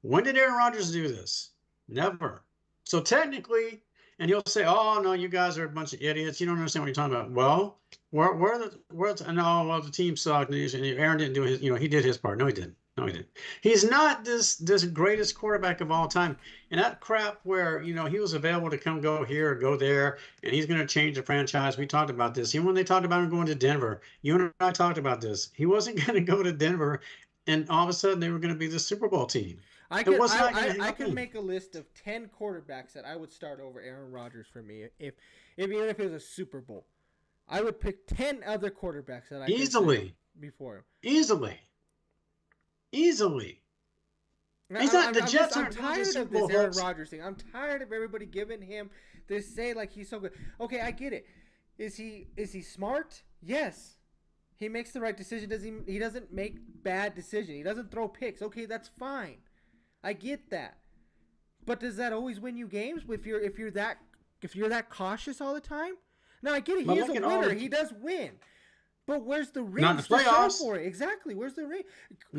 When did Aaron Rodgers do this? Never. So technically, and you'll say, "Oh no, you guys are a bunch of idiots. You don't understand what you're talking about." Well, the team sucked. And Aaron didn't do his. He did his part. No, he didn't. No, he didn't. He's not this greatest quarterback of all time. And that crap where, he was available to come go here or go there, and he's going to change the franchise. We talked about this. Even when they talked about him going to Denver, you and I talked about this. He wasn't going to go to Denver, and all of a sudden they were going to be the Super Bowl team. I could make a list of 10 quarterbacks that I would start over Aaron Rodgers for me even if it was a Super Bowl. I would pick 10 other quarterbacks that I easily before him. Easily. He's not the Jets. I'm tired of this Aaron Rodgers thing. I'm tired of everybody giving him this say like he's so good. Okay, I get it. Is he smart? Yes. He makes the right decision. He doesn't make bad decisions. He doesn't throw picks. Okay, that's fine. I get that. But does that always win you games if you're that cautious all the time? No, I get it. He is a winner. He does win. But where's the ring to show for it? Exactly. Where's the ring?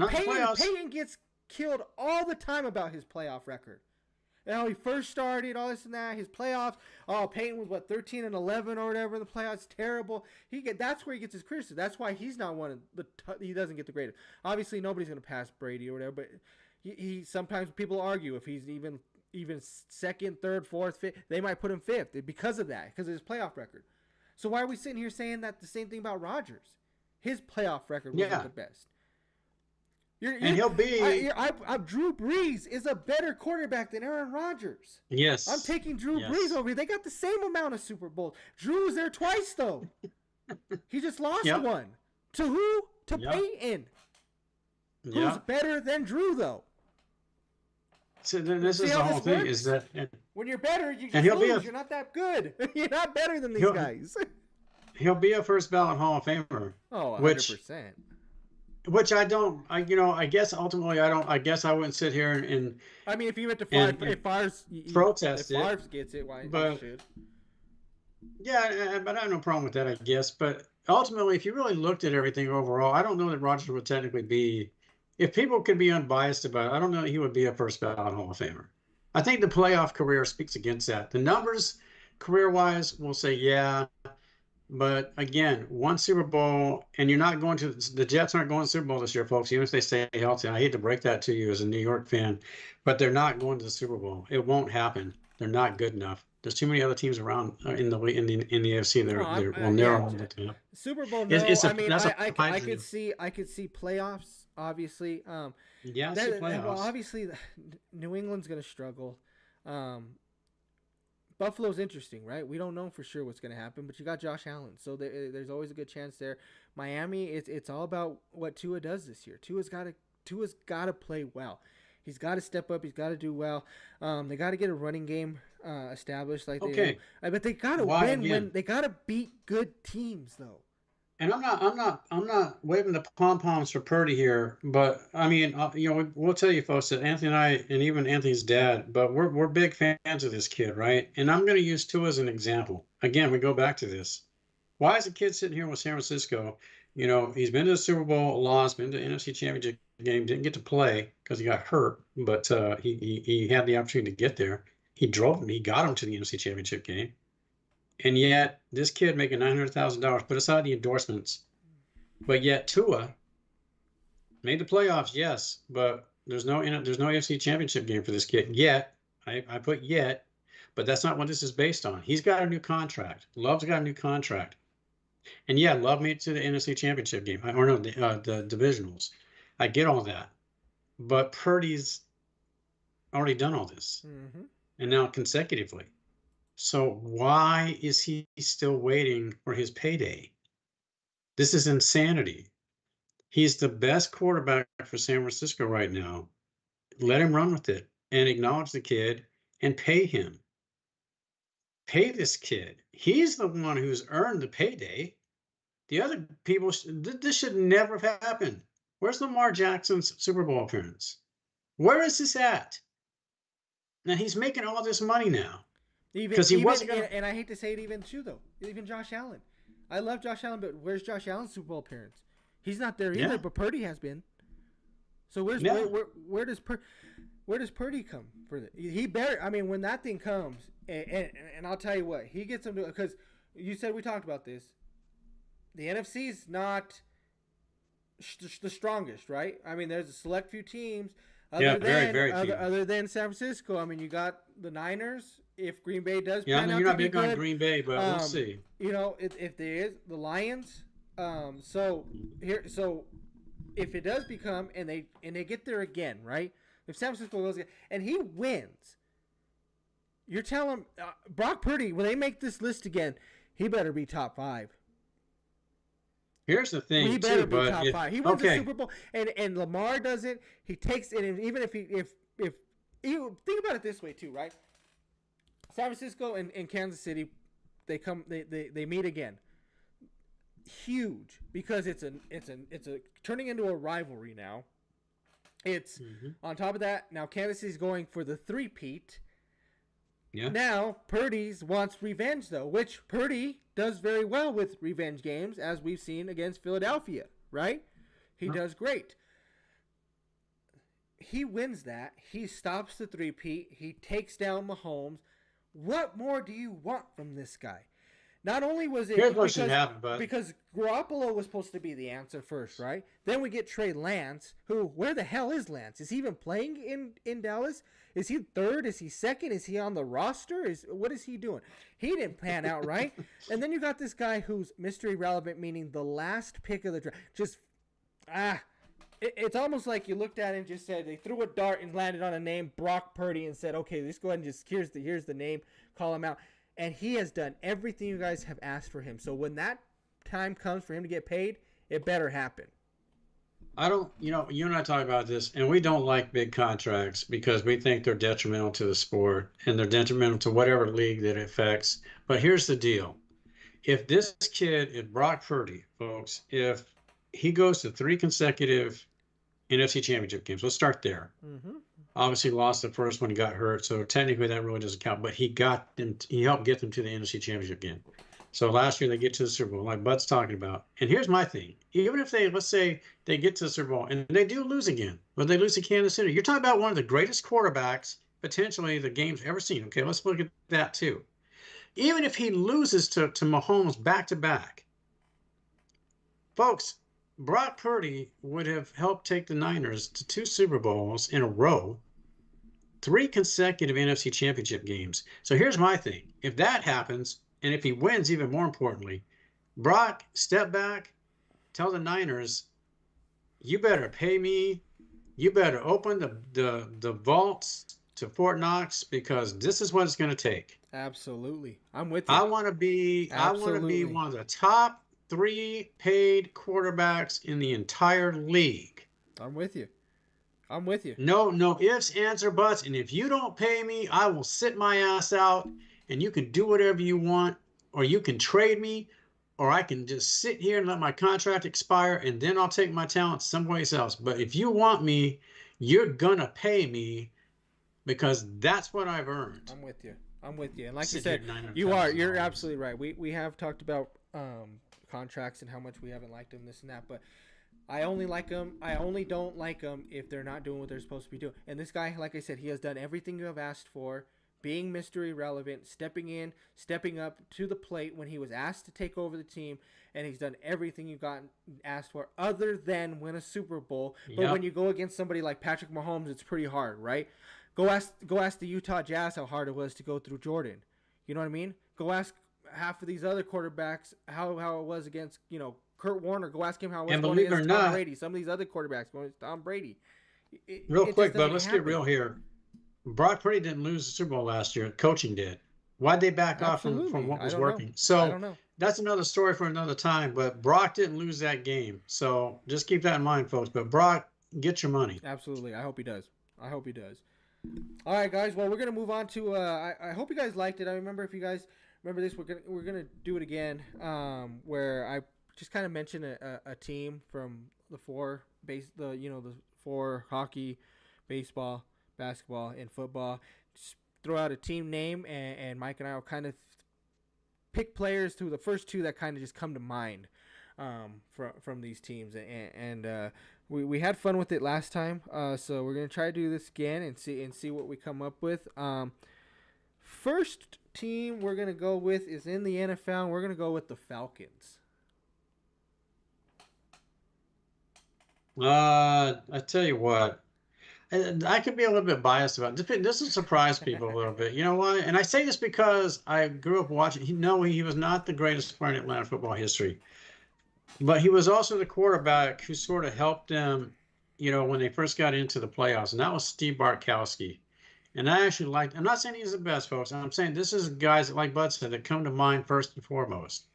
Peyton gets killed all the time about his playoff record. And how he first started, all this and that, his playoffs. Oh, Peyton was 13-11 or whatever in the playoffs. Terrible. That's where he gets his criticism. That's why he's not one of he doesn't get the graded. Obviously, nobody's gonna pass Brady or whatever. But he sometimes people argue if he's even second, third, fourth, fifth, they might put him fifth because of that, because of his playoff record. So why are we sitting here saying that the same thing about Rodgers? His playoff record wasn't the best. He'll be. Drew Brees is a better quarterback than Aaron Rodgers. Yes. I'm taking Drew Brees over here. They got the same amount of Super Bowls. Drew was there twice, though. He just lost one. To who? To Peyton. Who's better than Drew, though? So then this is the whole thing is that when you're better, you just lose. You're not that good. You're not better than these guys. He'll be a first ballot Hall of Famer, Oh, which 100%. I don't. I guess ultimately I don't. I guess I wouldn't sit here and I mean, if you went to and, Favre, and if protest it, Favre gets it, why he but should? yeah, but I have no problem with that, I guess. But ultimately, if you really looked at everything overall, I don't know that Rogers would technically be, if people could be unbiased about it, I don't know that he would be a first ballot Hall of Famer. I think the playoff career speaks against that. The numbers, career-wise, will say yeah, but again, one Super Bowl, and you're not going to, the Jets aren't going to the Super Bowl this year, folks, even if they stay healthy. I hate to break that to you as a New York fan, but they're not going to the Super Bowl. It won't happen. They're not good enough. There's too many other teams around in the AFC No, that will yeah, narrow the top. Super Bowl. No, It's a I mean, that's a I pipe could dream. see playoffs. Obviously, Yeah, I see well, playoffs. obviously, New England's gonna struggle. Buffalo's interesting, right? We don't know for sure what's going to happen, but you got Josh Allen, so there's always a good chance there. Miami, it's all about what Tua does this year. Tua's got to play well. He's got to step up. He's got to do well. They got to get a running game established, like they do. But they got to win when they got to beat good teams, though. And I'm not waving the pom poms for Purdy here, but I mean, we'll tell you folks that Anthony and I, and even Anthony's dad, but we're big fans of this kid, right? And I'm going to use Tua as an example. Again, we go back to this. Why is a kid sitting here with San Francisco? He's been to the Super Bowl, lost, been to the NFC Championship game, didn't get to play because he got hurt, but he had the opportunity to get there. He got him to the NFC Championship game. And yet, this kid making $900,000, put aside the endorsements, but yet Tua made the playoffs, yes, but there's no AFC Championship game for this kid yet. I put yet, but that's not what this is based on. He's got a new contract. Love's got a new contract, and yeah, Love made it to the NFC Championship game, or no, the divisionals. I get all that, but Purdy's already done all this, and now consecutively. So why is he still waiting for his payday? This is insanity. He's the best quarterback for San Francisco right now. Let him run with it and acknowledge the kid and pay him. Pay this kid. He's the one who's earned the payday. The other people, this should never have happened. Where's Lamar Jackson's Super Bowl appearance? Where is this at? Now he's making all this money now. Because he wasn't gonna... And I hate to say it even too, though. Even Josh Allen. I love Josh Allen, but where's Josh Allen's Super Bowl appearance? He's not there either, but Purdy has been. So where does Purdy come for this? He better. I mean, when that thing comes, and I'll tell you what, he gets them to, because you said we talked about this. The NFC's not the strongest, right? I mean, there's a select few teams. Other than San Francisco, I mean, you got the Niners. If Green Bay does, I know you're not big on Green Bay, but we'll see. If there is the Lions, so if it does become and they get there again, right? If San Francisco goes again and he wins, you're telling Brock Purdy when they make this list again, he better be top 5. Here's the thing, he better be top 5. He wins the Super Bowl, and Lamar doesn't. He takes it, and even if think about it this way too, right? San Francisco and Kansas City, they meet again. Huge, because it's a turning into a rivalry now. It's on top of that, now Kansas City's going for the three-peat. Yeah. Now Purdy's wants revenge though, which Purdy does very well with revenge games, as we've seen against Philadelphia, right? He does great. He wins that. He stops the three-peat. He takes down Mahomes. What more do you want from this guy? Not only was it because Garoppolo was supposed to be the answer first, right? Then we get Trey Lance, who, where the hell is Lance? Is he even playing in Dallas? Is he third? Is he second? Is he on the roster? What is he doing? He didn't pan out, right? And then you got this guy who's mystery relevant, meaning the last pick of the draft. It's almost like you looked at it and just said, they threw a dart and landed on a name, Brock Purdy, and said, okay, let's go ahead and just, here's the name, call him out. And he has done everything you guys have asked for him. So when that time comes for him to get paid, it better happen. You and I talk about this, and we don't like big contracts because we think they're detrimental to the sport and they're detrimental to whatever league that it affects. But here's the deal. If this kid, if Brock Purdy, folks, if he goes to 3 consecutive NFC Championship games, let's start there. Mm-hmm. Obviously, lost the first one, he got hurt, so technically that really doesn't count. But he got them. He helped get them to the NFC Championship game. So last year they get to the Super Bowl, like Bud's talking about. And here's my thing: even if they, let's say, they get to the Super Bowl and they do lose again, but they lose to Kansas City, you're talking about one of the greatest quarterbacks potentially the game's ever seen. Okay, let's look at that too. Even if he loses to Mahomes back to back, folks, Brock Purdy would have helped take the Niners to 2 Super Bowls in a row, 3 consecutive NFC Championship games. So here's my thing: if that happens, and if he wins, even more importantly, Brock, step back, tell the Niners, you better pay me. You better open the vaults to Fort Knox, because this is what it's going to take. Absolutely, I'm with you. I want to be one of the top 3 paid quarterbacks in the entire league. I'm with you. I'm with you. No ifs, ands, or buts. And if you don't pay me, I will sit my ass out, and you can do whatever you want, or you can trade me, or I can just sit here and let my contract expire, and then I'll take my talent someplace else. But if you want me, you're gonna pay me, because that's what I've earned. I'm with you. I'm with you. And like you Sit said, here you're $900,000. absolutely right. We have talked about contracts and how much we haven't liked them, this and that, but I only like them. I only don't like them if they're not doing what they're supposed to be doing. And this guy, like I said, he has done everything you have asked for, being mystery relevant, stepping in, stepping up to the plate when he was asked to take over the team, and he's done everything you got asked for, other than win a Super Bowl. But Yep. when you go against somebody like Patrick Mahomes, it's pretty hard, right? Go ask the Utah Jazz how hard it was to go through Jordan. You know what I mean? Go ask half of these other quarterbacks how it was against, Kurt Warner. Go ask him how it was And going believe it or against Tom not, Brady. Some of these other quarterbacks going against Tom Brady. real It quick, just but doesn't let's get happen. real here. Brock Purdy didn't lose the Super Bowl last year. Coaching did. Why'd they back off from Absolutely. what I was don't know. working? I So don't know. that's another story for another time. But Brock didn't lose that game. So just keep that in mind, folks. But Brock, get your money. Absolutely. I hope he does. All right, guys. Well, we're gonna move on to. I hope you guys liked it. I remember, if you guys remember this, we're gonna do it again. Where I just kind of mentioned a team from the the 4: hockey, baseball, basketball, and football. Just throw out a team name, and Mike and I will kind of pick players to the first 2 that kind of just come to mind from these teams, and we had fun with it last time, so we're gonna try to do this again and see what we come up with. First team we're gonna go with is in the NFL. And we're gonna go with the Falcons. I tell you what, I could be a little bit biased about it. This will surprise people a little bit. You know why? And I say this because I grew up watching. He was not the greatest player in Atlanta football history, but he was also the quarterback who sort of helped them, when they first got into the playoffs, and that was Steve Bartkowski. And I actually liked. I'm not saying he's the best, folks. I'm saying this is guys that, like Bud said, that come to mind first and foremost.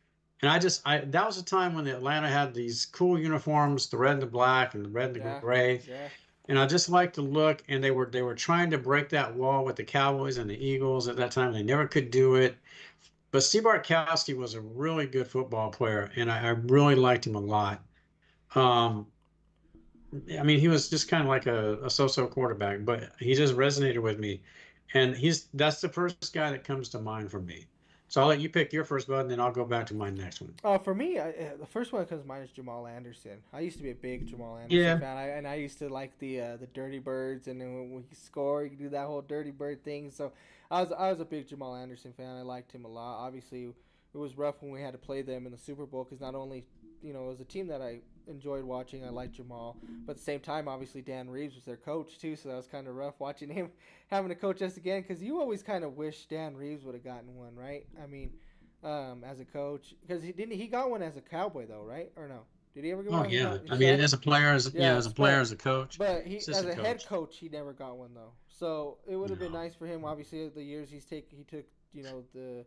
And that was a time when Atlanta had these cool uniforms, the red and the black and the red and the gray. Yeah. And I just liked the look. And they were trying to break that wall with the Cowboys and the Eagles at that time. They never could do it. But Steve Bartkowski was a really good football player, and I really liked him a lot. I mean, he was just kind of like a so-so quarterback, but he just resonated with me. And that's the first guy that comes to mind for me. So I'll let you pick your first, Bud, and then I'll go back to my next one. For me, the first one that comes to mind is Jamal Anderson. I used to be a big Jamal Anderson fan, and I used to like the Dirty Birds, and then when he score, you do that whole Dirty Bird thing. So I was a big Jamal Anderson fan. I liked him a lot. Obviously, it was rough when we had to play them in the Super Bowl, because not only it was a team that I enjoyed watching. I liked Jamal, but at the same time, obviously Dan Reeves was their coach too, so that was kind of rough watching him having to coach us again, because you always kind of wish Dan Reeves would have gotten one, right? I mean, as a coach, because he got one as a Cowboy though, right? Or no? Did he ever get one? Oh yeah, I mean, as a player, as a coach. But as a head coach, he never got one though. So it would have been nice for him. Obviously, the years he took the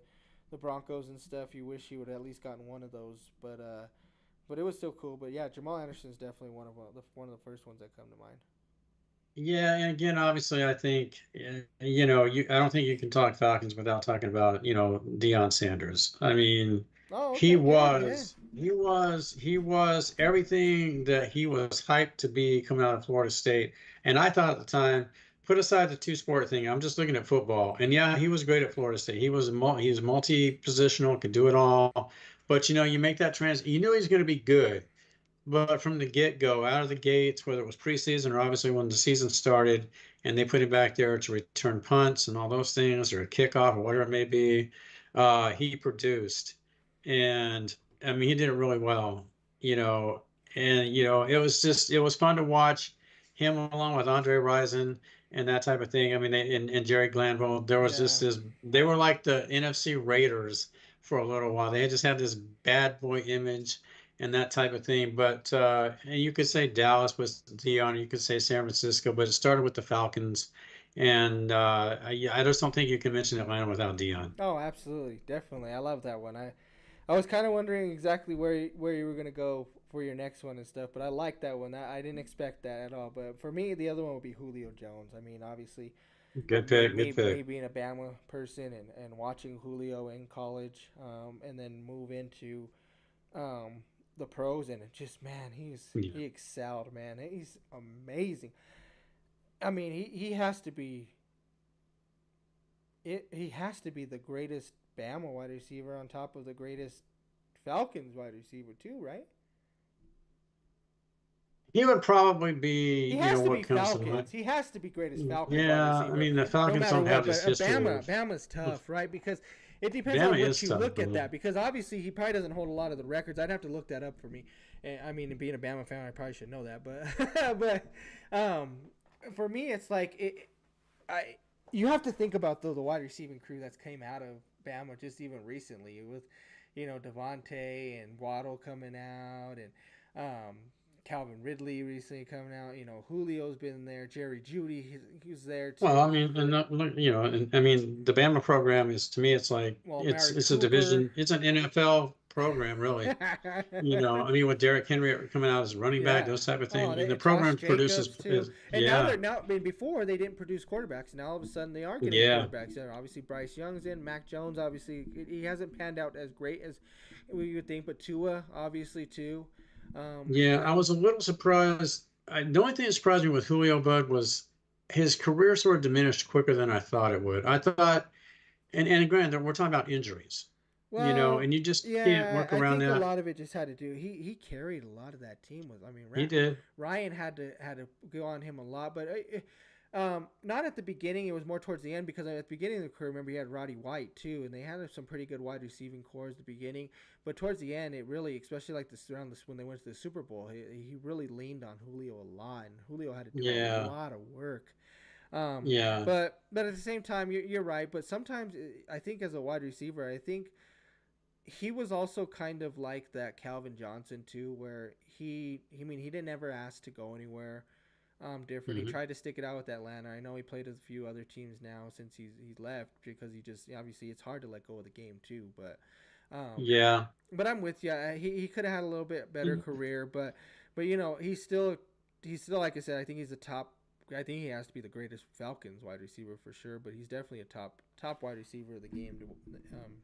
Broncos and stuff. You wish he would have at least gotten one of those, but it was still cool. But yeah, Jamal Anderson is definitely one of the first ones that come to mind. Yeah, and again, obviously, I think I don't think you can talk Falcons without talking about Deion Sanders. I mean, Oh, He okay, good, yeah. was, he was everything that he was hyped to be coming out of Florida State. And I thought at the time, put aside the two sport thing, I'm just looking at football. And yeah, he was great at Florida State. He was multi-positional, could do it all. But you make that you knew he's going to be good. But from the get-go, out of the gates, whether it was preseason or obviously when the season started, and they put him back there to return punts and all those things, or a kickoff or whatever it may be, he produced, and I mean he did it really well, you know. And it was fun to watch him along with Andre Rison and that type of thing. I mean, and Jerry Glanville. There was Yeah. just this. They were like the NFC Raiders for a little while. They had just had this bad boy image and that type of thing. But and you could say Dallas was Dion, you could say San Francisco, but it started with the Falcons, and I just don't think you can mention Atlanta without Dion. Oh, absolutely, definitely. I love that one. I was kind of wondering exactly where you were gonna go for your next one and stuff, but I like that one. I didn't expect that at all. But for me, the other one would be Julio Jones. I mean, obviously, Good pick, good me pick. being a Bama person and watching Julio in college, and then move into the pros, and it just man, Yeah. he excelled, man. He's amazing. I mean, he has to be he has to be the greatest Bama wide receiver on top of the greatest Falcons wide receiver too, right? He would probably be, He has to be what comes to mind. Falcons. He has to be greatest Falcons wide Yeah, I receiver, mean the no Falcons matter don't what. have But this history Bama's of tough, right? Because it depends on Bama what is you tough, look at man. that. Because obviously he probably doesn't hold a lot of the records. I'd have to look that up for me. And, I mean, being a Bama fan, I probably should know that. But for me, it's like I you have to think about the wide receiving crew that's came out of Bama just even recently with Devontae and Waddle coming out and Calvin Ridley recently coming out. Julio's been there. Jerry Judy, he's there Well, I too. mean, and look, and I mean, the Bama program is to me, it's like Well, Mary it's a Cooper. division, it's an NFL program, really. I mean, with Derrick Henry coming out as running back, Yeah. those type of Oh, things, and the Josh program Jacobs produces, too. And yeah, now, I mean, before they didn't produce quarterbacks. Now all of a sudden they are getting yeah, quarterbacks. Obviously Bryce Young's in. Mac Jones, obviously he hasn't panned out as great as we would think, but Tua obviously too. yeah. I But was a little surprised. The only thing that surprised me with Julio Bud was his career sort of diminished quicker than I thought it would. I thought, and granted, we're talking about injuries, well, and you just can't yeah, work I around think a that. lot of it just had to do. He carried a lot of that team with. I mean, He did. Ryan had to go on him a lot, but not at the beginning. It was more towards the end because at the beginning of the career, remember he had Roddy White too, and they had some pretty good wide receiving cores at the beginning. But towards the end, it really, especially like this around this when they went to the Super Bowl, he really leaned on Julio a lot, and Julio had to do a Yeah, lot of work. Um, yeah. but at the same time, you're right. But sometimes I think as a wide receiver, I think he was also kind of like that Calvin Johnson too, where I mean he didn't ever ask to go anywhere different. He Hmm. tried to stick it out with Atlanta. I know he played with a few other teams now since he's left because he just obviously it's hard to let go of the game too. Um, Yeah. but I'm with you. He could have had a little bit better Mm. career, but he's still like I said. I think he's the top. I think he has to be the greatest Falcons wide receiver for sure. But he's definitely a top wide receiver of the game.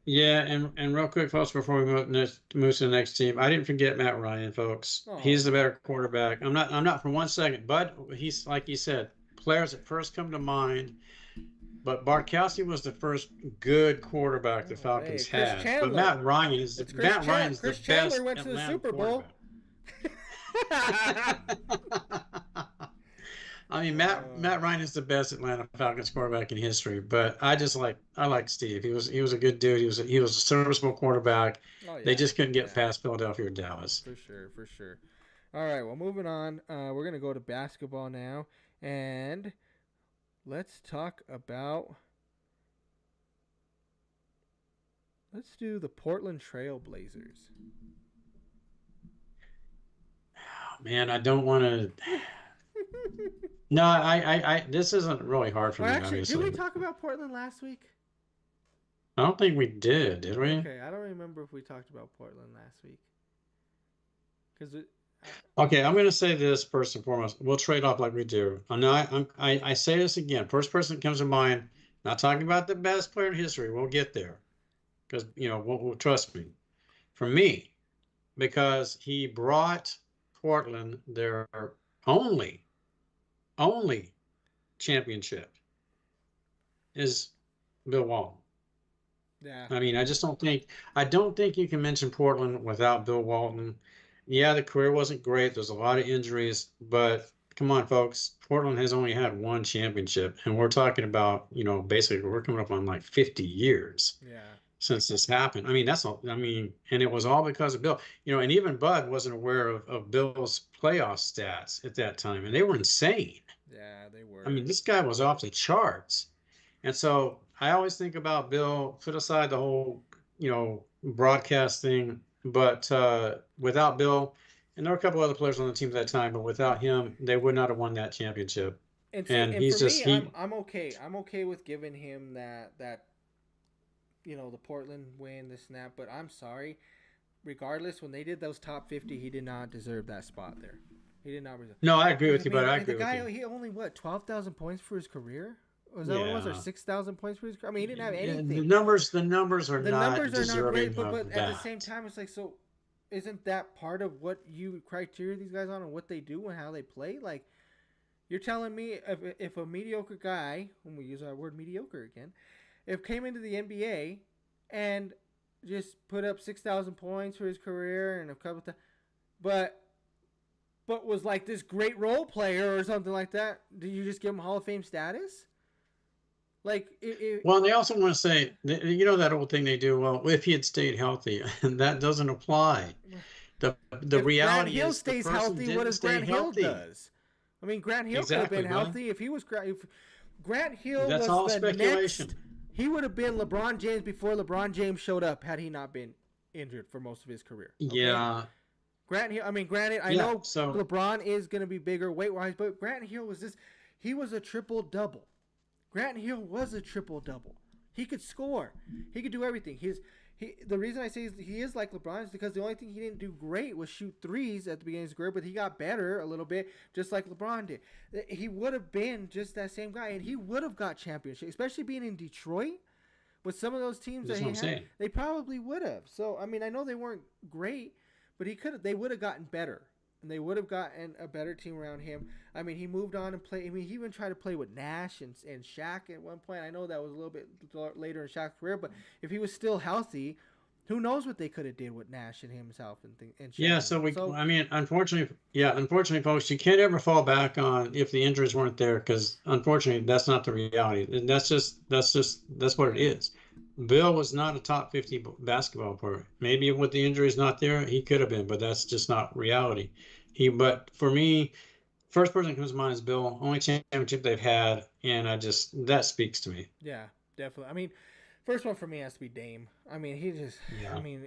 Yeah, and real quick, folks, before we move to the next team, I didn't forget Matt Ryan, folks. Oh He's the better quarterback. I'm not for one second, but he's like you said, players that first come to mind. But Bartkowski was the first good quarterback the hey, Falcons Chris had. But Chandler. It's Matt Ryan is the Chris Chandler best went to the Atlanta Super Bowl. quarterback. I mean, Matt Ryan is the best Atlanta Falcons quarterback in history. But I like Steve. He was a good dude. He was a serviceable quarterback. Oh They yeah, just couldn't get yeah, past Philadelphia or Dallas. for sure, for sure. All right, well, moving on. We're gonna go to basketball now, and let's talk about. Let's do the Portland Trail Blazers. Oh, man, I don't want to. No, this isn't really hard for Or me, actually, did we obviously. talk about Portland last week? I don't think we did we? Okay, I don't remember if we talked about Portland last week. Because Okay, I'm going to say this first and foremost. We'll trade off like we do. I say this again. First person that comes to mind. Not talking about the best player in history. We'll get there because we'll trust me. for me, because he brought Portland their only only championship is Bill Walton. Yeah. I mean, I don't think you can mention Portland without Bill Walton. Yeah, the career wasn't great. There's a lot of injuries, but come on, folks. Portland has only had one championship, and we're talking about, basically we're coming up on like 50 years Yeah. since this happened. I mean, that's all, I mean, and it was all because of Bill, and even Bud wasn't aware of Bill's playoff stats at that time, and they were insane. Yeah, they I were. mean, this guy was off the charts. And so I always think about Bill, put aside the whole, broadcast thing, but without Bill, and there were a couple other players on the team at that time, but without him, they would not have won that championship. And see, And and he's for just me, he I'm okay. I'm okay with giving him that the Portland win, the snap. But I'm sorry, regardless, when they did those top 50, he did not deserve that spot there. He did not deserve. No, I agree with you, but I and the agree guy, with you. he only 12,000 points for his career. Was that what it was, or Yeah. 6,000 points for his career? I mean, he didn't have Yeah, anything. the numbers are The not numbers are not deserving great, but of at the same that. time, it's like, so isn't that part of what you criteria these guys on and what they do and how they play? Like, you're telling me if a mediocre guy, when we use our word mediocre again, if came into the NBA and just put up 6,000 points for his career and a couple of but was like this great role player or something like that, do you just give him Hall of Fame status? Like, Well, they also want to say, that old thing they do, well, if he had stayed healthy, and that doesn't apply. The if Grant reality Hill is the stays person healthy, what didn't does stay Grant Hill healthy. does? I mean, Grant Hill could have Exactly, been bud. healthy if he was. If Grant Hill That's all was the speculation. next, he would have been LeBron James before LeBron James showed up had he not been injured for most of his career. Okay? Yeah, Grant Hill. I mean, granted, I yeah. know So LeBron is going to be bigger weight wise, but Grant Hill was this. He was a triple double. Grant Hill was a triple double. He could score. He could do everything. The reason I say he is like LeBron is because the only thing he didn't do great was shoot threes at the beginning of his career, but he got better a little bit, just like LeBron did. He would have been just that same guy, and he would have got championship, especially being in Detroit with some of those teams that's that what he I'm had. saying. They probably would have. So I mean, I know they weren't great, but they would have gotten better. And they would have gotten a better team around him. I mean, he moved on and played. I mean, he even tried to play with Nash and Shaq at one point. I know that was a little bit later in Shaq's career, but if he was still healthy, who knows what they could have did with Nash and himself and Shaq. Yeah, I mean, unfortunately, folks, you can't ever fall back on if the injuries weren't there, because unfortunately, that's not the reality. And that's what it is. Bill was not a top 50 basketball player. Maybe with the injuries not there, he could have been, but that's just not reality. But for me, first person that comes to mind is Bill. Only championship they've had, and that speaks to me. Yeah, definitely. I mean, first one for me has to be Dame. I mean, he just. Yeah. I mean,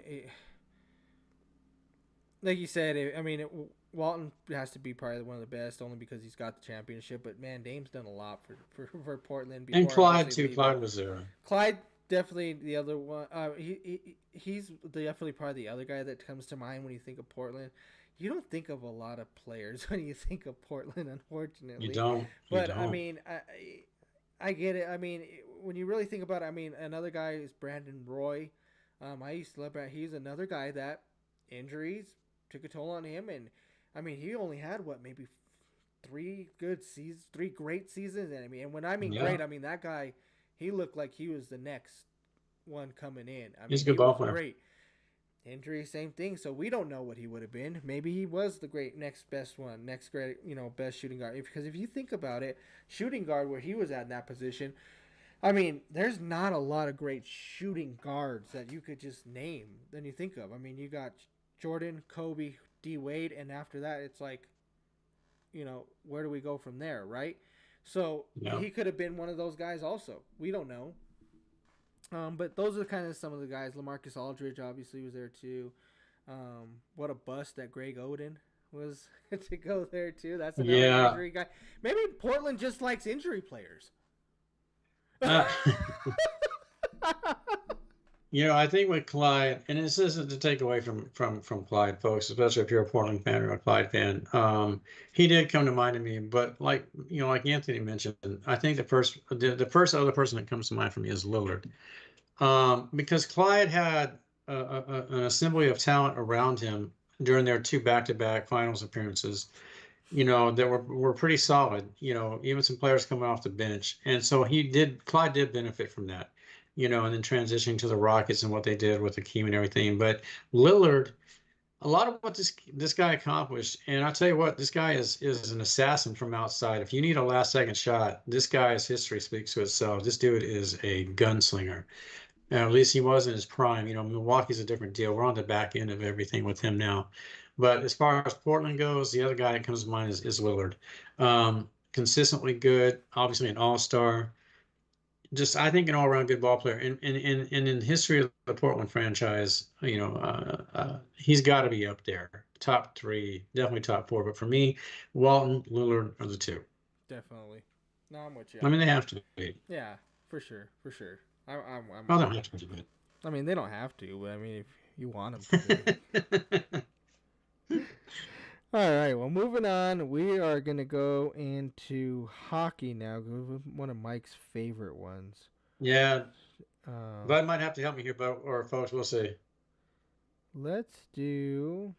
like you said, Walton has to be probably one of the best, only because he's got the championship. But man, Dame's done a lot for Portland. And Clyde obviously too. Clyde was there. Clyde definitely the other one. He's definitely probably the other guy that comes to mind when you think of Portland. You don't think of a lot of players when you think of Portland, unfortunately. You don't. But I mean, I get it. I mean, when you really think about it, I mean, another guy is Brandon Roy. I used to love Brandon. He's another guy that injuries took a toll on him, and I mean, he only had maybe 3 great seasons. And I mean, and when I mean great, I mean that guy. He looked like he was the next one coming in. I mean, he's a good ball player. Great. Injury, same thing. So we don't know what he would have been. Maybe he was the next best one, next great, best shooting guard. Because if you think about it, shooting guard where he was at in that position, I mean, there's not a lot of great shooting guards that you could just name. Then you think of. I mean, you got Jordan, Kobe, D Wade, and after that, it's like, where do we go from there, right? So he could have been one of those guys also. We don't know. But those are kind of some of the guys. LaMarcus Aldridge obviously was there too. What a bust that Greg Oden was to go there too. That's another injury guy. Maybe Portland just likes injury players. I think with Clyde, and this isn't to take away from Clyde, folks, especially if you're a Portland fan or a Clyde fan. He did come to mind to me, but like Anthony mentioned, I think the first other person that comes to mind for me is Lillard, because Clyde had an assembly of talent around him during their two back-to-back finals appearances, that were pretty solid, even some players coming off the bench. And so Clyde did benefit from that, and then transitioning to the Rockets and what they did with Hakeem and everything. But Lillard, a lot of what this guy accomplished, and I'll tell you what, this guy is an assassin from outside. If you need a last second shot, this guy's history speaks to itself. This dude is a gunslinger. Now, at least he was in his prime. Milwaukee's a different deal. We're on the back end of everything with him now. But as far as Portland goes, the other guy that comes to mind is Lillard. Consistently good, obviously an all-star. Just, I think, an all-around good ball player. And in the history of the Portland franchise, he's got to be up there. Top 3, definitely top 4. But for me, Walton, Lillard are the 2. Definitely. No, I'm with you. I mean, they have to be. Yeah, for sure. I'm Oh, they don't have to be. I mean, they don't have to, but I mean, if you want them to. All right, well, moving on, we are going to go into hockey now. One of Mike's favorite ones. Yeah. Bud might have to help me here, or folks, we'll see. Let's do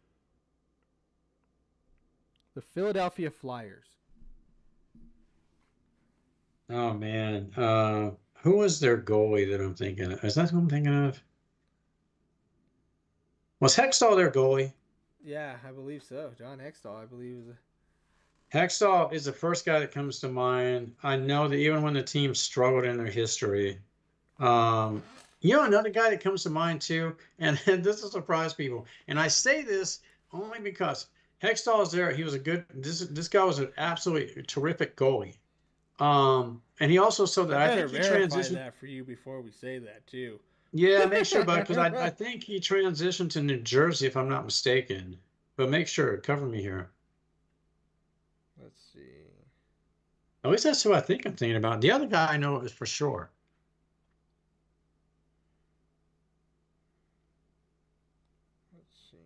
the Philadelphia Flyers. Oh, man. Who was their goalie that I'm thinking of? Is that who I'm thinking of? Was Hextall their goalie? Yeah, I believe so. John Hextall, I believe, is Hextall is the first guy that comes to mind. I know that even when the team struggled in their history, another guy that comes to mind too, and this will surprise people. And I say this only because Hextall is there. He was a good. This guy was an absolutely terrific goalie. And he also saw that I think he transitioned that for you before we say that too. Yeah, make sure, bud, because I think he transitioned to New Jersey, if I'm not mistaken. But make sure, cover me here. Let's see. At least that's who I think I'm thinking about. The other guy I know is for sure. Let's see.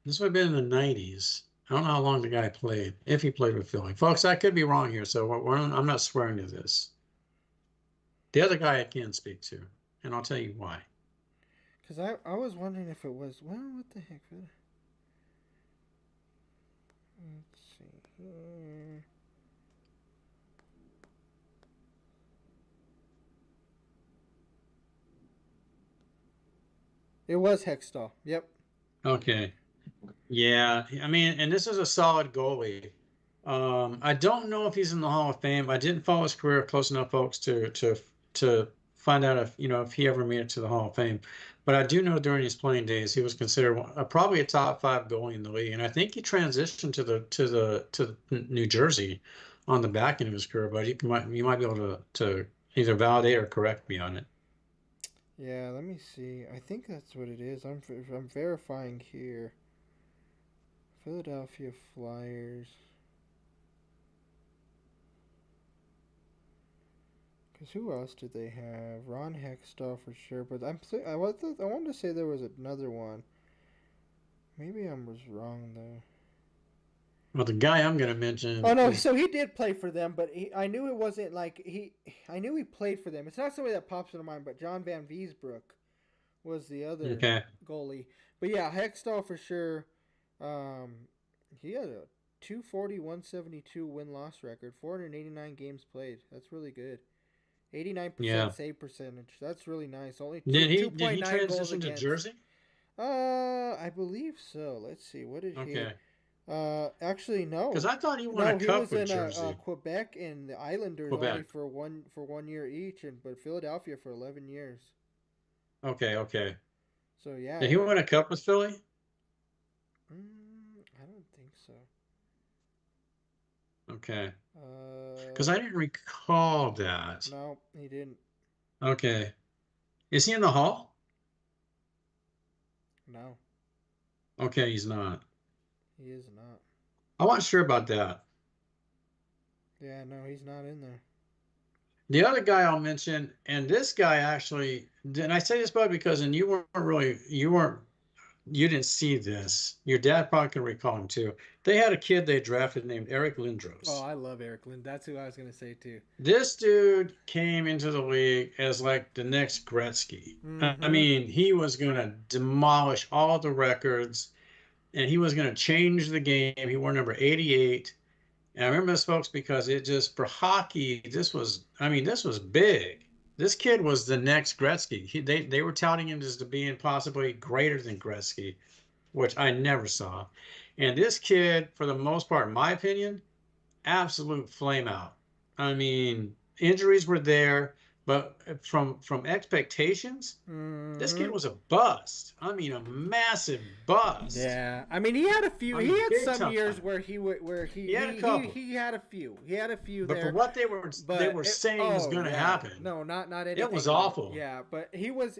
This would have been in the 90s. I don't know how long the guy played, if he played with Philly. Folks, I could be wrong here, so I'm not swearing to this. The other guy I can speak to, and I'll tell you why. Because I was wondering if it was, well, what the heck? Let's see here. It was Hextall. Yep. Okay. Yeah, I mean, and this is a solid goalie. I don't know if he's in the Hall of Fame. I didn't follow his career close enough, folks, to find out if he ever made it to the Hall of Fame. But I do know during his playing days he was considered probably a top 5 goalie in the league, and I think he transitioned to New Jersey on the back end of his career. But you might be able to either validate or correct me on it. Yeah, let me see. I think that's what it is. I'm verifying here. Philadelphia Flyers. Because who else did they have? Ron Hextall for sure, but I wanted to say there was another one. Maybe I was wrong though. Well, the guy I'm going to mention. Oh no, so he did play for them, but I knew it wasn't like I knew he played for them. It's not somebody that pops into mind, but John Van Viesbroek was the other goalie. But yeah, Hextall for sure. He had a 240-172 win-loss record, 489 games played. That's really good. 89% save percentage. That's really nice. Only did he transition to Jersey? I believe so. Let's see. What did he? Actually, no. Because I thought he won a cup with Jersey. He was in Quebec and the Islanders only for one year each, but Philadelphia for 11 years. Okay. So yeah. Did he win a cup with Philly? I don't think so. Okay. Because I didn't recall that. No, he didn't. Okay. Is he in the Hall? No. Okay, he's not. He is not. I wasn't sure about that. Yeah, no, he's not in there. The other guy I'll mention, and this guy actually, and I say this, Bud, because you weren't you didn't see this. Your dad probably can recall him too. They had a kid they drafted named Eric Oh, Lindros. I love Eric Lynn. That's who I was gonna say too. This dude came into the league as like the next Gretzky. I Mm-hmm. mean, he was going to demolish all the records and he was going to change the game. He wore number 88. And I remember this, folks, because it just, for hockey, this was big. This kid was the next Gretzky. They were touting him as to being possibly greater than Gretzky, which I never saw. And this kid, for the most part, in my opinion, absolute flame out. I mean, injuries were there, but from expectations, this kid Mm-hmm. was a bust. I mean, a massive bust. Yeah, I mean, he had a few. I He mean, had big some years time. where he He had a couple. he had a few. He had a few But for there. what they But were it, saying was oh going to yeah, happen, no, not anything. it was awful. Yeah, but he was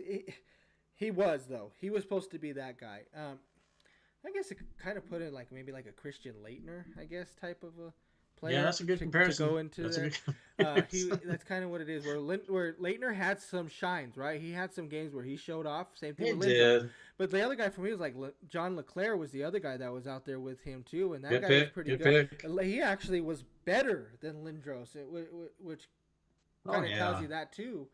though. He was supposed to be that guy. I guess it kind of put it like maybe like a Christian Leitner, I guess, type of a player. Yeah, that's a good comparison. To go into That's a there. good That's kind of what it is. Where Leitner had some shines, right? He had some games where he showed off. Same thing He with Lindros. did. But the other guy for me was like John LeClaire was the other guy that was out there with him too, and that Good guy was pick. pretty Good good. pick. He actually was better than Lindros, which Oh kind of tells yeah. you that too.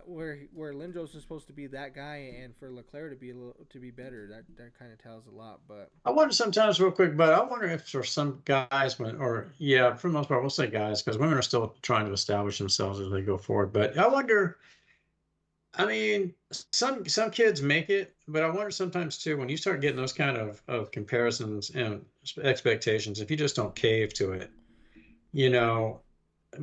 Where Lindros is supposed to be that guy, and for Leclerc to be better, that kind of tells a lot. But I wonder sometimes, real quick, but I wonder if for some guys, or yeah, for the most part, we'll say guys, because women are still trying to establish themselves as they go forward. But I wonder, I mean, some kids make it, but I wonder sometimes too, when you start getting those kind of comparisons and expectations, if you just don't cave to it, you know,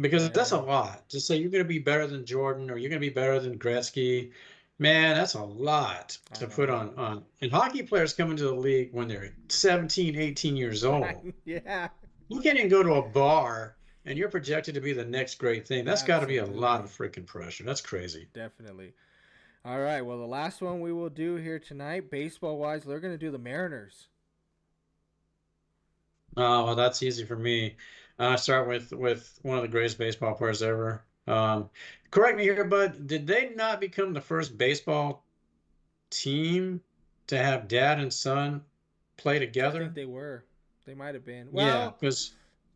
because that's a yeah, lot. To say you're going to be better than Jordan or you're going to be better than Gretzky, man, that's a lot I to put know. on. And hockey players come into the league when they're 17, 18 years old. Yeah, You can't even go to a bar and you're projected to be the next great thing. That's got to be a lot absolutely, of freaking pressure. That's crazy. definitely. All right, well, the last one we will do here tonight, baseball wise, they're going to do the Mariners. Oh, well, that's easy for me. I start with one of the greatest baseball players ever. Correct me here, bud. Did they not become the first baseball team to have dad and son play I think together? they were. They might have been. Yeah, Well, because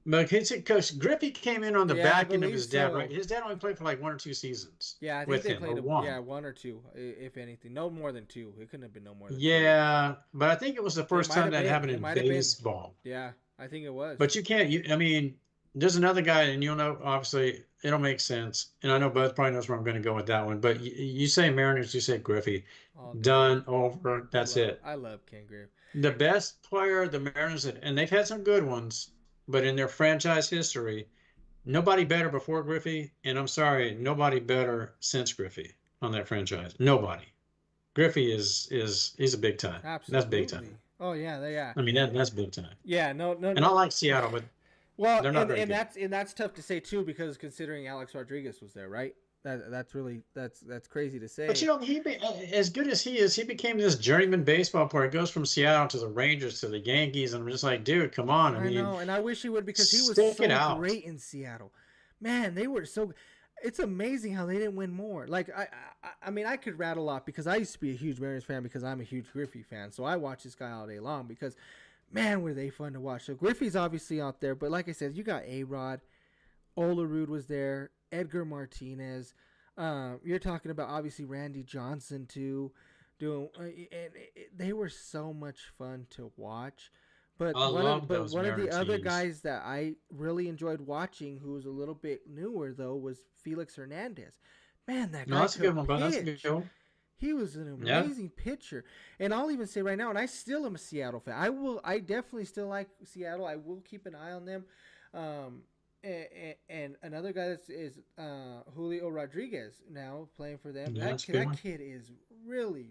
Griffey came in on the yeah, I back end of believe his dad, right? so. His dad only played for like 1 or 2 seasons Yeah, I think with they him, or played one. one or two, if anything. No more than two. It couldn't have been no more than two. Yeah, but I think it was the It first might time have that been. happened It in might have been. baseball. Yeah, I think it was. But you can't. I mean, there's another guy, and you'll know. Obviously, it'll make sense. And I know Bud probably knows where I'm going to go with that one. But you say Mariners, you say Griffey. All day. Done, over. That's it. I love Ken Griff. The best player the Mariners, and they've had some good ones, but in their franchise history, nobody better before Griffey, and I'm sorry, nobody better since Griffey on that franchise. Nobody. Griffey is he's a big time. That's big Absolutely. time. Oh yeah, yeah. I mean that's big time. Yeah, no, no, And I no. like Seattle, but Well, they're not very good. that's tough to say too because considering Alex Rodriguez was there, right? That's really that's crazy to say. But as good as he is, he became this journeyman baseball player. He goes from Seattle to the Rangers to the Yankees, and I'm just like, dude, come on. I I mean, know, and I wish he would because he was stick so it out. great in Seattle. Man, they were so. It's amazing how they didn't win more. Like I mean, I could rattle off because I used to be a huge Mariners fan because I'm a huge Griffey fan. So I watch this guy all day long because, man, were they fun to watch. So Griffey's obviously out there, but like I said, you got A-Rod, Olerud was there, Edgar Martinez. You're talking about obviously Randy Johnson too, they were so much fun to watch. But I love but those one of the Mariner other teams. guys that I really enjoyed watching, who was a little bit newer though, was Felix Hernandez. Man, that No, guy that's a could good one, bud. That's a pitch. good one. He was an Yeah. amazing pitcher, and I'll even say right now, and I still am a Seattle fan. I definitely still like Seattle. I will keep an eye on them. And another guy is Julio Rodriguez now playing for them. Yeah, That that's a kid, good that one. kid is really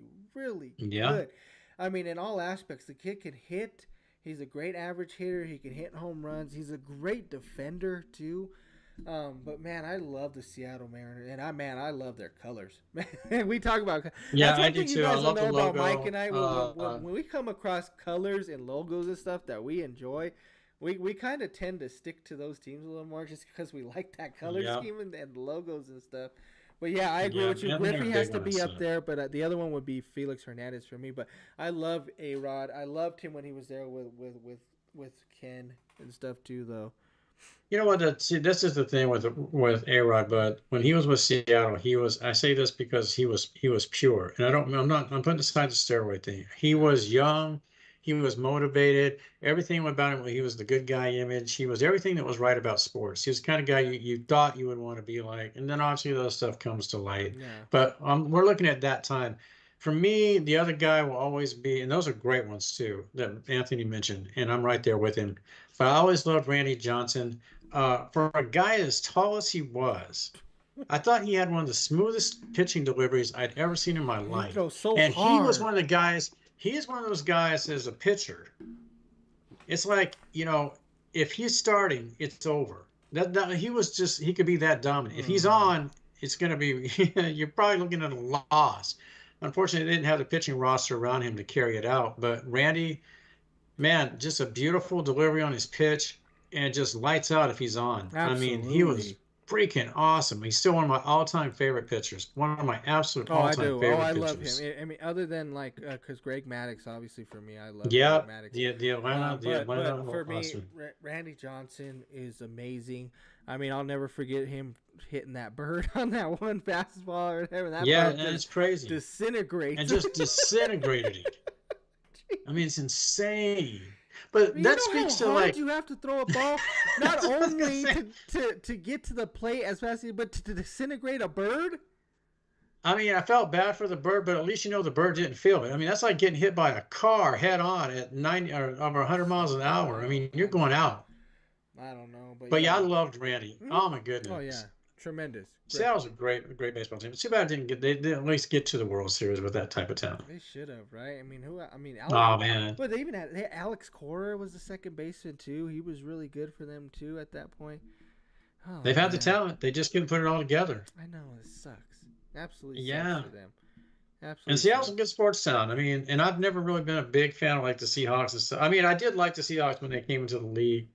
Yeah. good. I mean, in all aspects, the kid can hit. He's a great average hitter. He can hit home runs. He's a great defender too. But man, I love the Seattle Mariners, and I love their colors. Man, we talk about Yeah, that's I one do thing you too. I guys love don't the know about logo. Mike and I. When we come across colors and logos and stuff that we enjoy, we kind of tend to stick to those teams a little more just because we like that color Yeah. scheme and logos and stuff. But yeah, I agree Yeah, with you. Anthony are Griffey has big to on that be up stuff. there, but the other one would be Felix Hernandez for me. But I love A Rod. I loved him when he was there with Ken and stuff too, though. You know what? See, this is the thing with A-Rod, but when he was with Seattle, he was. I say this because he was pure, and I don't. I'm not. I'm putting aside the steroid thing. He Yeah. was young. He was motivated. Everything about him. He was the good guy image. He was everything that was right about sports. He was the kind of guy you thought you would want to be like, and then obviously the other stuff comes to light. Yeah. But we're looking at that time. For me, the other guy will always be, and those are great ones too that Anthony mentioned, and I'm right there with him. But I always loved Randy Johnson for a guy as tall as he was, I thought he had one of the smoothest pitching deliveries I'd ever seen in my He life. throws so And he was hard. one of the guys, he is one of those guys as a pitcher. It's like, if he's starting, it's over. He was just, he could be that dominant. If he's Mhm. on, it's going to be, you're probably looking at a loss. Unfortunately, they didn't have the pitching roster around him to carry it out. But Randy, man, just a beautiful delivery on his pitch and just lights out if he's on. I mean, he was Absolutely. freaking awesome. He's still one of my all-time favorite pitchers. One of my absolute Oh, I all-time do. Oh, I favorite love him. pitchers. I mean, other than like, because Greg Maddox, obviously for me, I love Greg Yeah, Maddox. the Atlanta, the Atlanta But for me, roster. Randy Johnson is amazing. I mean, I'll never forget him hitting that bird on that one fastball or whatever. That Yeah, bird and it's just crazy. disintegrates. And just disintegrated it. I mean, it's insane. I But mean, that you know how speaks to hard like you have to throw a ball, not I was gonna only say, to get to the plate as fast as, but to disintegrate a bird. I mean, I felt bad for the bird, but at least the bird didn't feel it. I mean, that's like getting hit by a car head on at 90 or over 100 miles an hour. I mean, you're I going know. out. I don't know, but But yeah, I yeah. loved Randy. Mhm. Oh my Oh yeah, goodness. tremendous. Great. Seattle's a great baseball team. It's too bad they didn't at least get to the World Series with that type of talent. They should have, right? I mean, who? I mean, Alex. Oh man. But Alex Cora was the second baseman too. He was really good for them too at that point. Oh They've had the man, talent. They just couldn't put it all together. I know it sucks. Absolutely sucks Yeah. for them. And Absolutely Seattle's a sucks. good sports town. I mean, and I've never really been a big fan of like the Seahawks and stuff. I mean, I did like the Seahawks when they came into the league,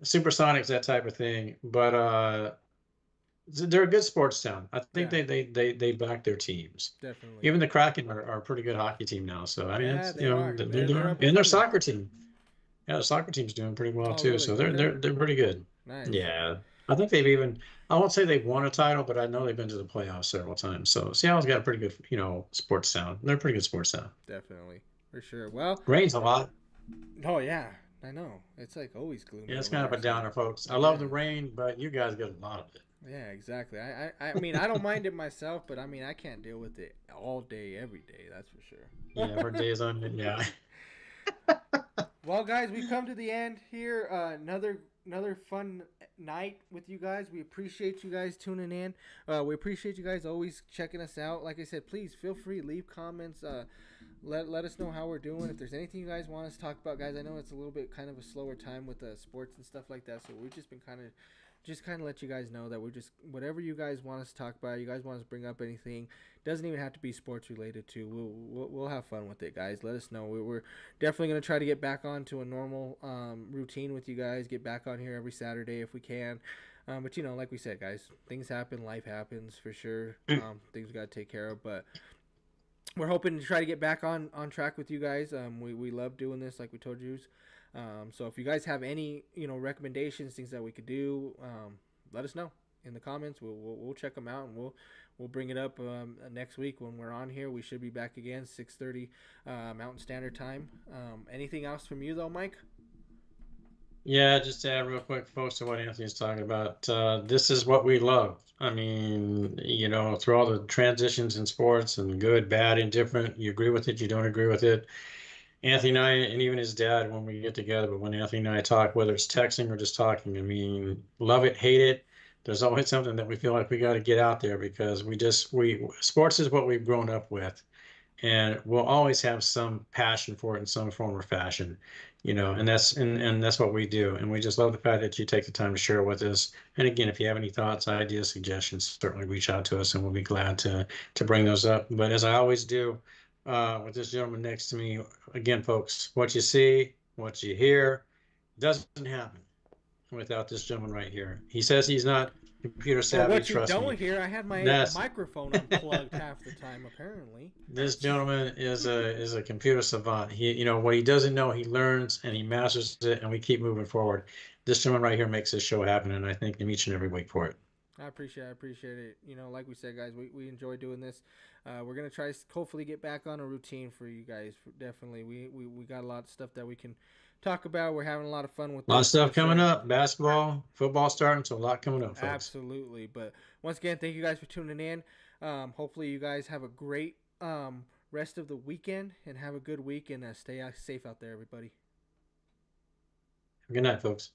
Supersonics, that type of thing. But they're a good sports town. I think Yeah, they back their teams. definitely. Even the Kraken are a pretty good hockey team now. So I mean, Yeah, it's they are. they're They're doing, up and and their coming. soccer team. Yeah, the soccer team's doing pretty well Oh too. really? So they're Okay. they're they're pretty good. Nice. Yeah, I think they've even. I won't say they've won a title, but I know they've been to the playoffs several times. So Seattle's got a pretty good, sports town. They're a pretty good sports town. Definitely. For sure. Well, Rains a lot. oh yeah, I know. It's like always gloomy. Yeah, it's over kind of a there, so- downer, folks. I love the Yeah. rain, but you guys get a lot of it. Yeah, exactly. I mean, I don't mind it myself, but I mean, I can't deal with it all day, every day. That's for sure. Yeah, for days on end. Yeah. Well, guys, we've come to the end here. Another fun night with you guys. We appreciate you guys tuning in. We appreciate you guys always checking us out. Like I said, please feel free leave comments. Let us know how we're doing. If there's anything you guys want us to talk about, guys. I know it's a little bit kind of a slower time with sports and stuff like that, so we've just been kind of let you guys know that we're just whatever you guys want us to talk about. You guys want us to bring up anything, doesn't even have to be sports related too. We'll have fun with it, guys. Let us know. We're definitely gonna try to get back onto a normal routine with you guys. Get back on here every Saturday if we can. But like we said, guys, things happen, life happens for sure. Things we gotta take care of, but we're hoping to try to get back on track with you guys. We love doing this, like we told you. So if you guys have any recommendations, things that we could do, let us know in the comments. We'll check them out and we'll bring it up next week when we're on here. We should be back again 6:30 Mountain Standard Time. Anything else from you though, Mike? Yeah, just to add real quick, folks, to what Anthony's talking about. This is what we love. I mean, through all the transitions in sports and good, bad, indifferent, you agree with it, you don't agree with it. Anthony and I, and even his dad, when we get together, but when Anthony and I talk, whether it's texting or just talking, I mean, love it, hate it. There's always something that we feel like we got to get out there because sports is what we've grown up with, and we'll always have some passion for it in some form or fashion, and that's what we do. And we just love the fact that you take the time to share it with us. And again, if you have any thoughts, ideas, suggestions, certainly reach out to us and we'll be glad to bring those up. But as I always do, with this gentleman next to me, again, folks, what you see, what you hear doesn't happen without this gentleman right here. He says he's not computer Well, savvy. what you Trust don't me. hear, I had my That's microphone unplugged half the time, apparently. this gentleman is a computer savant. He, what he doesn't know, he learns and he masters it, and we keep moving forward. This gentleman right here makes this show happen, and I thank him each and every week for it. I appreciate it. Like we said, guys, we enjoy doing this. We're gonna try hopefully get back on a routine for you guys. Definitely, we got a lot of stuff that we can talk about. We're having a lot of fun with A lot of this, stuff for coming sure. up. Basketball, football starting, so a lot coming up, folks. Absolutely. But once again, thank you guys for tuning in. Hopefully, you guys have a great rest of the weekend and have a good week, and stay safe out there, everybody. Good night, folks.